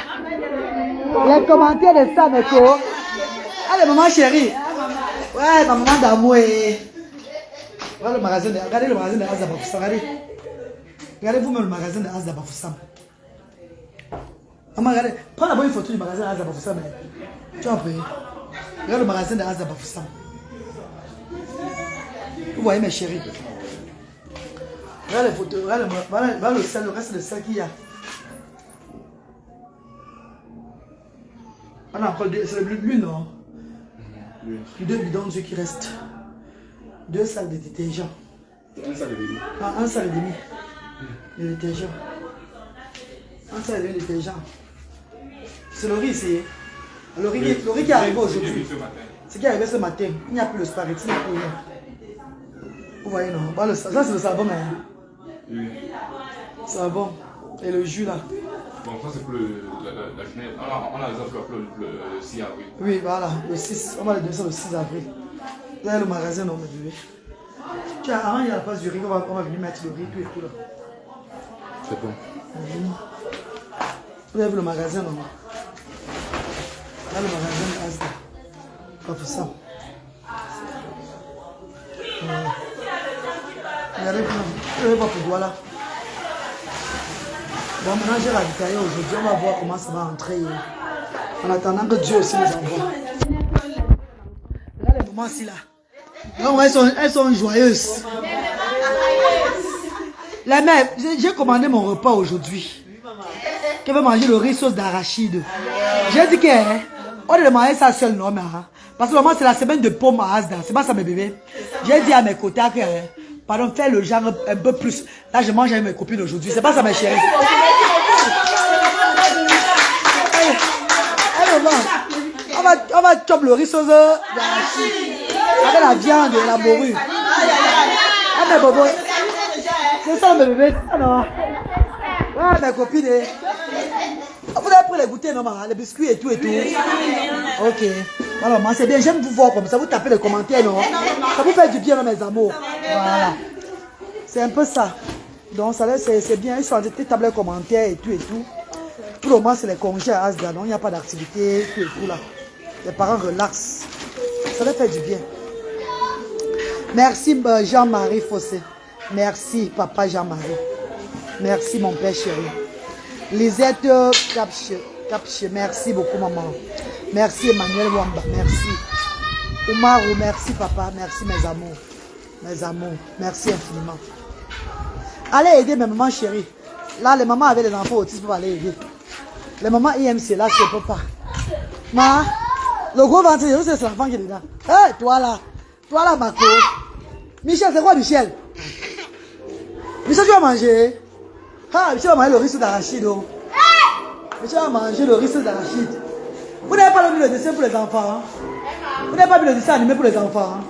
Les commentaires de ça, Neko. Allez, maman chérie. Ouais, ma maman d'amour. Regardez le magasin de Asda Bafoussam. Regardez vous-même le magasin de Asda Bafoussam. Maman, regardez. Prends d'abord une photo du magasin de Asda Bafoussam. Tu vas payer. Regarde le magasin de Asda Bafoussam. Vous voyez mes chéris. Regarde les photos. Regarde le sel, le reste de sel qu'il y a. On a encore deux. C'est le bleu, non? Deux bidons d'eau qui restent. 2 sacs de détergent. Un sac de demi. Un sac et demi de détergent. Un sac et demi de détergent. C'est le riz ici. Le riz qui est arrivé aujourd'hui. C'est qui est arrivé ce matin. Il n'y a plus le spaghetti, il n'y a plus rien. Vous voyez, non? Bah, ça, c'est le savon, hein? Oui. Savon. Et le jus là. Bon, ça c'est pour la journée. On a réservé le 6 avril. Oui, voilà, le 6. On va le donner ça le 6 avril. Là, le magasin, non, mais bébé. Tu as avant, il y a la place du riz, on va venir mettre le riz, tout et tout là. C'est bon. Vous avez vu le magasin, non? Là, le magasin de Asda. Pas pour ça. Regardez, vous avez pas pour doigt là. Bon, maintenant j'ai ravitaillé aujourd'hui, on va voir comment ça va entrer. En attendant que Dieu aussi nous envoie. Là, les mamans ici là. Donc, elles sont joyeuses. La mère, j'ai commandé mon repas aujourd'hui. Qu'elle veut manger le riz sauce d'arachide. J'ai dit qu'on ne manger ça seul, non, mais. Parce que normalement, c'est la semaine de pommes à Asda. C'est pas ça, mes bébés. J'ai dit à mes côtés que, pardon, faire le genre un peu plus. Là, je mange avec mes copines aujourd'hui. C'est pas ça, mes chéris. On va chopper le riz sauce d'arachide. Avec la viande et la morue. Ah, mes bobos. C'est ça, mes bébés. Alors, ouais, mes copines. Vous avez pris les goûters, non, les biscuits et tout et tout. Ok. Alors, moi, c'est bien. J'aime vous voir comme ça. Vous tapez les commentaires, non? Ça vous fait du bien, mes amours. Voilà. C'est un peu ça. Donc, ça c'est bien. Ils sont en train de taper les commentaires et tout et tout. Pour le moment, c'est les congés à Asda. Donc, il n'y a pas d'activité, tout et tout là. Les parents relaxent. Ça leur fait du bien. Merci Jean-Marie Fossé. Merci papa Jean-Marie. Merci mon père chéri. Lisette Capche. Merci beaucoup maman. Merci Emmanuel Wamba. Merci. Oumarou, merci papa. Merci mes amours. Mes amours. Merci infiniment. Allez aider mes mamans chéries. Là, les mamans avec les enfants autistes pour aller aider. Les mamans IMC, là, je ne peux pas. Ma, le gros ventre, c'est l'enfant qui est dedans. Hé, toi là, Marco. Michel, c'est quoi Michel? Michel, tu vas manger? Ah, Michel va manger le riz d'arachide. Michel va manger le riz d'arachide. Vous n'avez pas vu le dessin pour les enfants? Hein? Vous n'avez pas vu le dessin animé pour les enfants? Hein?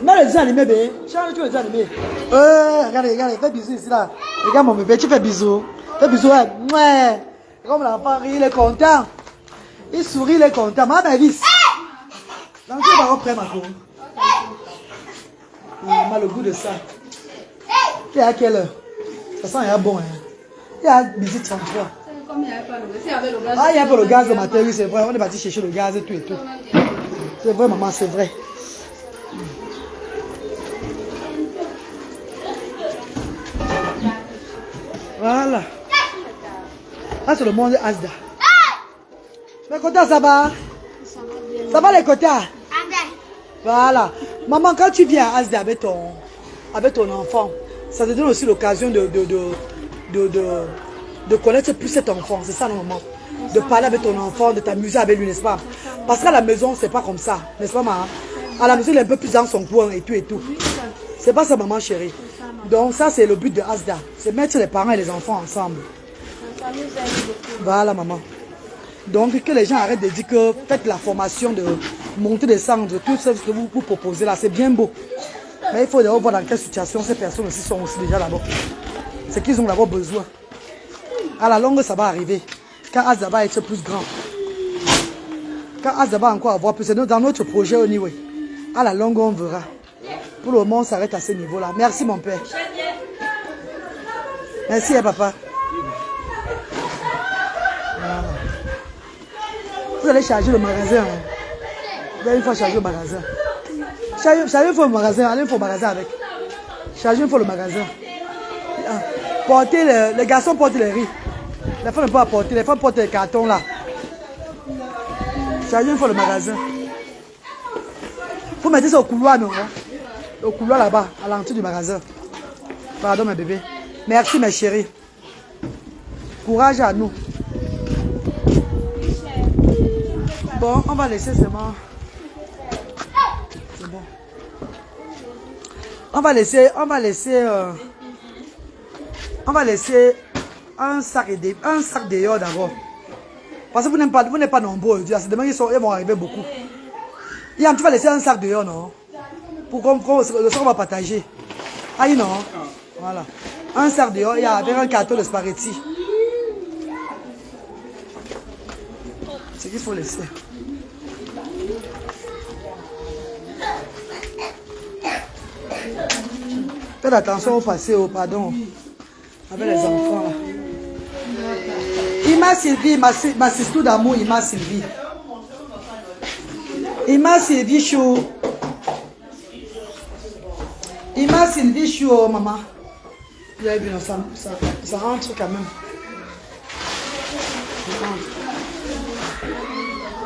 Mais le dessin animé, bébé. Change le dessin animé. Regarde, fais bisous ici là. Regarde mon bébé, tu fais bisous. Fais bisous, ouais. Comme l'enfant rit, il est content. Il sourit, il est content. Ma vis. Donc tu vas reprendre ma cour. Il a le goût de ça. Et à quelle heure? Ça sent bon. Hein. Il y a midi 33. Comme il n'y avait pas le gaz. Il y avait le gaz. Ah, il y a pas le gaz au matin, oui, c'est vrai. On est parti chercher le gaz et tout et tout. C'est vrai, maman, c'est vrai. Voilà. Ah, c'est le monde Asda. Mais Kota, ça va? Ça va les Kota? Voilà. Maman, quand tu viens à Asda avec avec ton enfant, ça te donne aussi l'occasion de connaître plus cet enfant. C'est ça, normalement. De parler avec ton enfant, de t'amuser avec lui, n'est-ce pas? Parce qu'à la maison, c'est pas comme ça, n'est-ce pas, maman? À la maison, il est un peu plus dans son coin et tout et tout. C'est pas ça, maman chérie. Donc, ça, c'est le but de Asda. C'est mettre les parents et les enfants ensemble. Voilà, maman. Donc, que les gens arrêtent de dire que faites la formation de monter des cendres, tout ce que vous proposez là, c'est bien beau. Mais il faut d'abord voir dans quelle situation ces personnes aussi sont aussi déjà là-bas. C'est qu'ils ont d'abord besoin. À la longue, ça va arriver. Quand Asda va être plus grand. Quand Asda va encore avoir plus, c'est dans notre projet au niveau. À la longue, on verra. Pour le moment, on s'arrête à ce niveau-là. Merci, mon père. Merci, papa. Voilà. Vous allez charger le magasin. Vous allez une fois charger le magasin. Charger une fois le magasin. Allez une fois le magasin avec. Charger une fois le magasin. Portez les garçons portent les riz. Les femmes ne peuvent pas porter. Les femmes portent les cartons là. Charger une fois le magasin. Vous mettez ça au couloir, non? Au couloir là-bas, à l'entrée du magasin. Pardon, mes bébés. Merci, mes chéris. Courage à nous. Bon, on va laisser seulement. C'est bon. On va laisser un sac dehors d'abord. Parce que vous n'êtes pas nombreux. C'est demain ils vont arriver beaucoup. Yann, tu vas laisser un sac dehors, non? Pour qu'on le sac on va partager. Ah non? Voilà. Un sac dehors, il y a avec un carton de spaghetti. C'est qu'il faut laisser. Faites attention au passé, au pardon. Avec les enfants là. Ima Sylvie, ma sister d'amour, Ima Sylvie. Ima Sylvie chou. Ima Sylvie chou, maman. Vous avez vu, ça rentre quand même.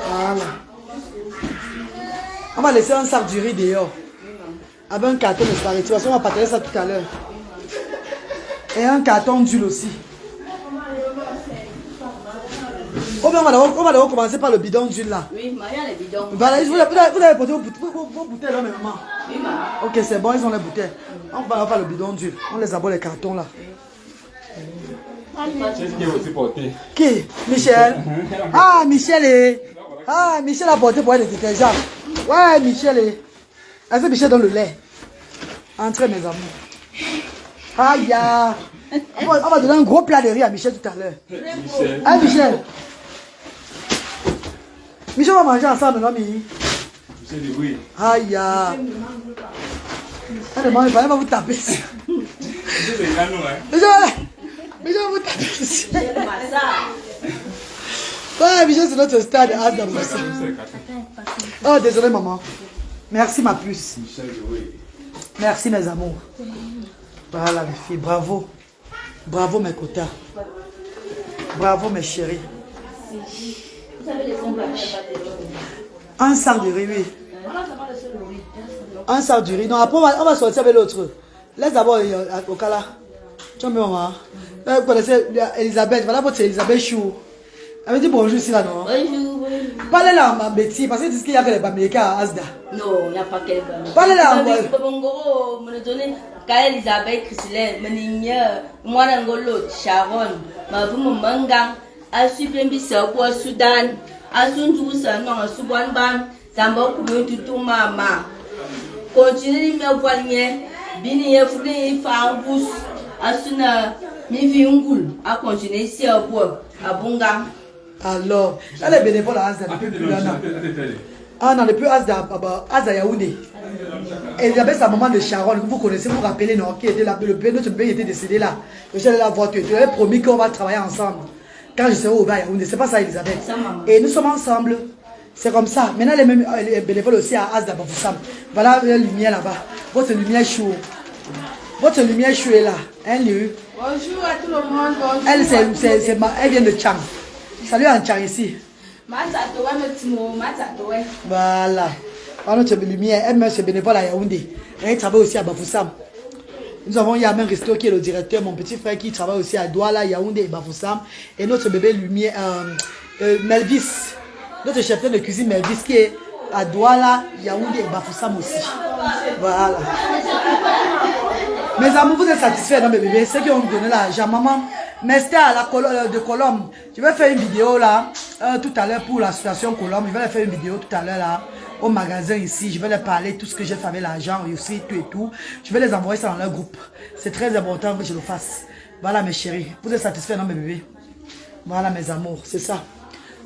Voilà. On va laisser un sac du riz dehors. Avec un carton de spaghetti. De toute façon, on va partager ça tout à l'heure. Et un carton d'huile aussi. On va d'abord commencer par le bidon d'huile là. Oui, Maria, les bidons. Voilà, vous avez porté vos bouteilles là maintenant. Oui, maman. Ok, c'est bon, ils ont les bouteilles. On va faire le bidon d'huile. On les aborde les cartons là. Qu'est-ce qui est aussi porté? Qui? Michel. Ah, Michel est. Ah, Michel a porté pour être détergent. Ouais, Michel est. Est-ce que Michel donne le lait? Entrez, mes amours. Aïe, ya. On va donner un gros plat de riz à Michel tout à l'heure. Michel. Hein, Michel? Michel va manger ensemble, non, Michel? Michel, oui. Aïe, ya. Elle va vous taper. Michel va vous taper. Ouais, Michel, c'est notre stade. Oh, désolé, maman. Merci, ma puce. Merci, mes amours. Voilà, mes filles. Bravo. Bravo, mes quotas. Bravo, mes chéris. Un sac de riz, oui. Un sac de riz. Non, après, on va sortir avec l'autre. Laisse d'abord au cas là. Tu vois, maman. Vous connaissez Elisabeth. Voilà votre Elisabeth Chou. Elle me dit bonjour ici là, non? Bonjour. Parlez là, ma bêtise, parce que tu dis qu'il y a que les Bamileka à Asda. Non, il n'y a pas que les Bamileka. Parlez là, moi. Je me donne quand Elisabeth Christine, moi, Sharon, ma vous manga, à Supembisa pour Soudan, à Sunjousa, non, à Soubanban, Tamba tout mama. Continuez de me voir, Bini et Founé, Farbous, à Suna, Miviungul, à continuer ici à bois, à Bonga. Alors, elle est bénévole à Asda depuis plus d'un an. Ah non, depuis Asda Yaoundé. Elisabeth, c'est la maman de Sharon, que vous connaissez, vous vous rappelez, non, qui était là, notre bébé était décédé là. Je suis allé la voir, tu avais promis qu'on va travailler ensemble. Quand je serai au Yaoundé, c'est pas ça, Elisabeth. Et nous sommes ensemble. C'est comme ça. Maintenant, elle est bénévole aussi à Asda Bafoussam. Voilà la lumière là-bas. Votre lumière chou. Votre lumière chou est là. Hein, Liu? Bonjour à tout le monde. Bonjour. Elle vient de Tchang. Salut en Tchang ici. Voilà. Notre lumière, elle même se bénévole à Yaoundé. Elle travaille aussi à Bafoussam. Nous avons Yamen Resto qui est le directeur, mon petit frère qui travaille aussi à Douala, Yaoundé et Bafoussam. Et notre bébé Lumière, Melvis, notre chef de cuisine Melvis qui est à Douala, Yaoundé et Bafoussam aussi. Voilà. Mes amours, vous êtes satisfaits, non mes bébés? Ceux qui ont donné l'argent, maman, Mester à la de Colombe. Je vais faire une vidéo là, tout à l'heure pour l'association Colombe. Je vais faire une vidéo tout à l'heure là, au magasin ici. Je vais leur parler tout ce que j'ai fait avec l'argent et aussi tout et tout. Je vais les envoyer ça dans leur groupe. C'est très important que je le fasse. Voilà mes chéris. Vous êtes satisfaits, non mes bébés? Voilà mes amours, c'est ça.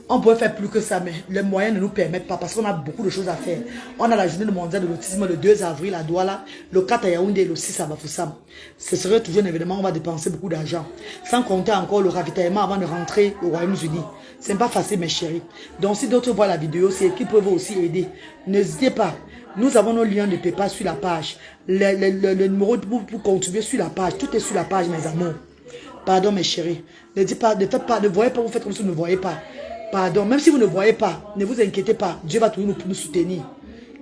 On pourrait faire plus que ça, mais les moyens ne nous permettent pas parce qu'on a beaucoup de choses à faire. On a la journée mondiale de l'autisme le 2 avril à Douala, le 4 à Yaoundé et le 6 à Bafoussam. Ce serait toujours un événement où on va dépenser beaucoup d'argent. Sans compter encore le ravitaillement avant de rentrer au Royaume-Uni. C'est pas facile mes chéris. Donc si d'autres voient la vidéo, c'est qu'ils peuvent aussi aider. N'hésitez pas. Nous avons nos liens de PayPal sur la page. Le numéro pour contribuer sur la page. Tout est sur la page mes amours. Pardon mes chéris. Ne dites pas, ne faites pas, ne voyez pas, vous faites comme si vous ne voyez pas. Pardon, même si vous ne voyez pas, ne vous inquiétez pas, Dieu va toujours nous soutenir.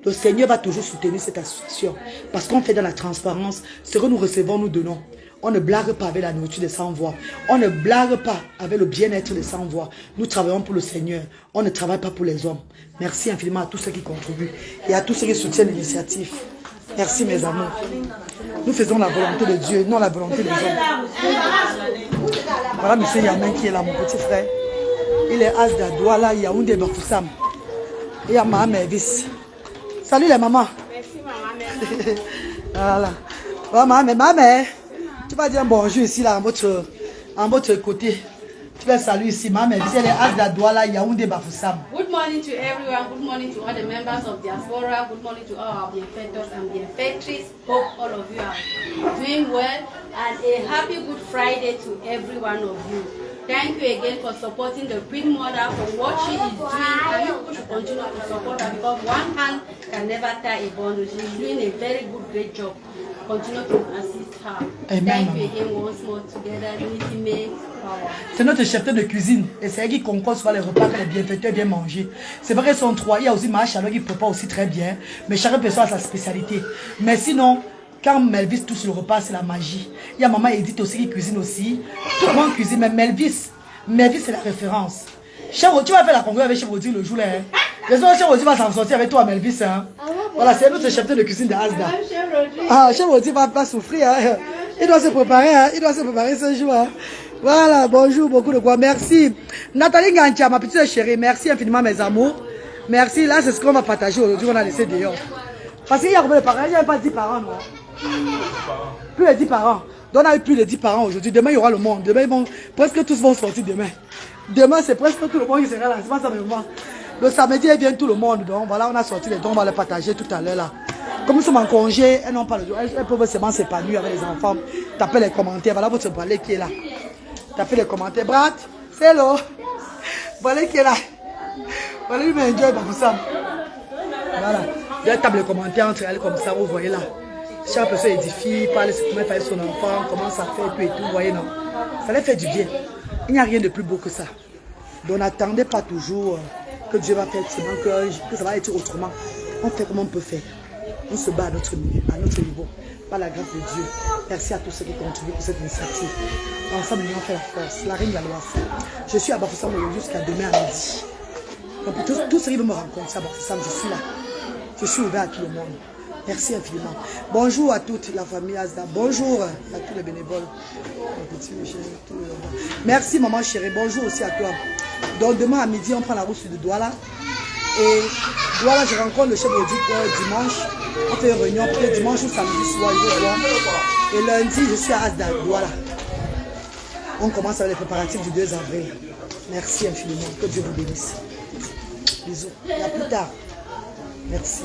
Le Seigneur va toujours soutenir cette association. Parce qu'on fait dans la transparence, ce que nous recevons, nous donnons. On ne blague pas avec la nourriture des sans-voix. On ne blague pas avec le bien-être des sans-voix. Nous travaillons pour le Seigneur. On ne travaille pas pour les hommes. Merci infiniment à tous ceux qui contribuent et à tous ceux qui soutiennent l'initiative. Merci mes amours. Nous faisons la volonté de Dieu, non la volonté des hommes. Voilà monsieur Yamen qui est là, mon petit frère. Il est Asda, Douala, Yaoundé, Bafoussam. Et à ma Melvis. Salut les mamans. Merci maman, merci. Voilà. Voilà, maman, tu vas dire bonjour ici, là, en votre côté. Tu vas saluer ici, maman. Elle est Asda, Douala, Yaoundé, Bafoussam. Good morning to everyone. Good morning to all the members of Diaspora. Good morning to all our benefactors and benefactors. Hope all of you are doing well. And a happy Good Friday to every one of you. Thank you again for supporting the Queen Mother for what she is doing. And you should continue to support her because one hand can never tie a bundle. She's doing a very good, great job. Continue to assist her. Amen. Thank you again once more together. Unity makes power. C'est notre chef de cuisine et c'est elle qui concourt sur les repas que les bienfaiteurs viennent manger. C'est vrai qu'ils sont trois. Il y a aussi ma chaleur qui prépare aussi très bien. Mais chaque personne a sa spécialité. Mais sinon, quand Melvis touche le repas, c'est la magie. Il y a maman Edith aussi qui cuisine aussi. Tout le monde cuisine, mais Melvis c'est la référence. Chef, tu vas faire la concours avec Chef Rodi le jour là. J'espère que Chef Rodi va s'en sortir avec toi, Melvis. Hein. Voilà, c'est notre chef de cuisine de Asda. Ah, Chef Rodi va pas souffrir. Hein. Il doit se préparer, hein. Il doit se préparer ce jour. Hein. Voilà, bonjour, beaucoup de quoi. Merci. Nathalie Gantia, ma petite chérie, merci infiniment mes amours. Merci, là c'est ce qu'on va partager aujourd'hui, on a laissé dehors. Parce qu'il y a combien de parents? Il n'y a pas 10 parents, non? Plus de 10 parents. Donc on a eu plus de 10 parents aujourd'hui. Demain il y aura le monde. Demain presque tous vont sortir demain. Demain c'est presque tout le monde qui sera là. C'est pas ça vraiment. Le samedi il vient tout le monde. Donc voilà, on a sorti les dons, on va les partager tout à l'heure là. Comme nous sommes en congé, elles n'ont pas le jour. Elles peuvent seulement s'épanouir avec les enfants. Tapez les commentaires. Voilà votre balai qui est là. Tapez les commentaires. Brat, c'est hello. Balai qui est là. Voilà, lui m'enjoy dans ça. Voilà. Il y a table de commentaires entre elles comme ça, vous voyez là. Chaque personne édifie, parle de comment faire son enfant, comment ça fait, tout et tout, vous voyez non. Ça leur fait du bien. Il n'y a rien de plus beau que ça. Donc n'attendez pas toujours que Dieu va faire seulement que ça va être autrement. On fait comme on peut faire. On se bat à notre niveau, par la grâce de Dieu. Merci à tous ceux qui contribuent pour cette initiative. Ensemble, nous avons fait la force, la reine Galoise. Je suis à Bafoussam jusqu'à demain à midi. Donc pour tous ceux qui veulent me rencontrer à Bafoussam, je suis là. Je suis ouvert à tout le monde. Merci infiniment. Bonjour à toute la famille Asda. Bonjour à tous les bénévoles. Merci maman chérie. Bonjour aussi à toi. Donc demain à midi, on prend la route de Douala. Et Douala, je rencontre le chef de dimanche. On fait une réunion peut-être dimanche ou samedi soir. Et lundi, je suis à Asda, Douala. On commence avec les préparatifs du 2 avril. Merci infiniment. Que Dieu vous bénisse. Bisous. Et à plus tard. Merci.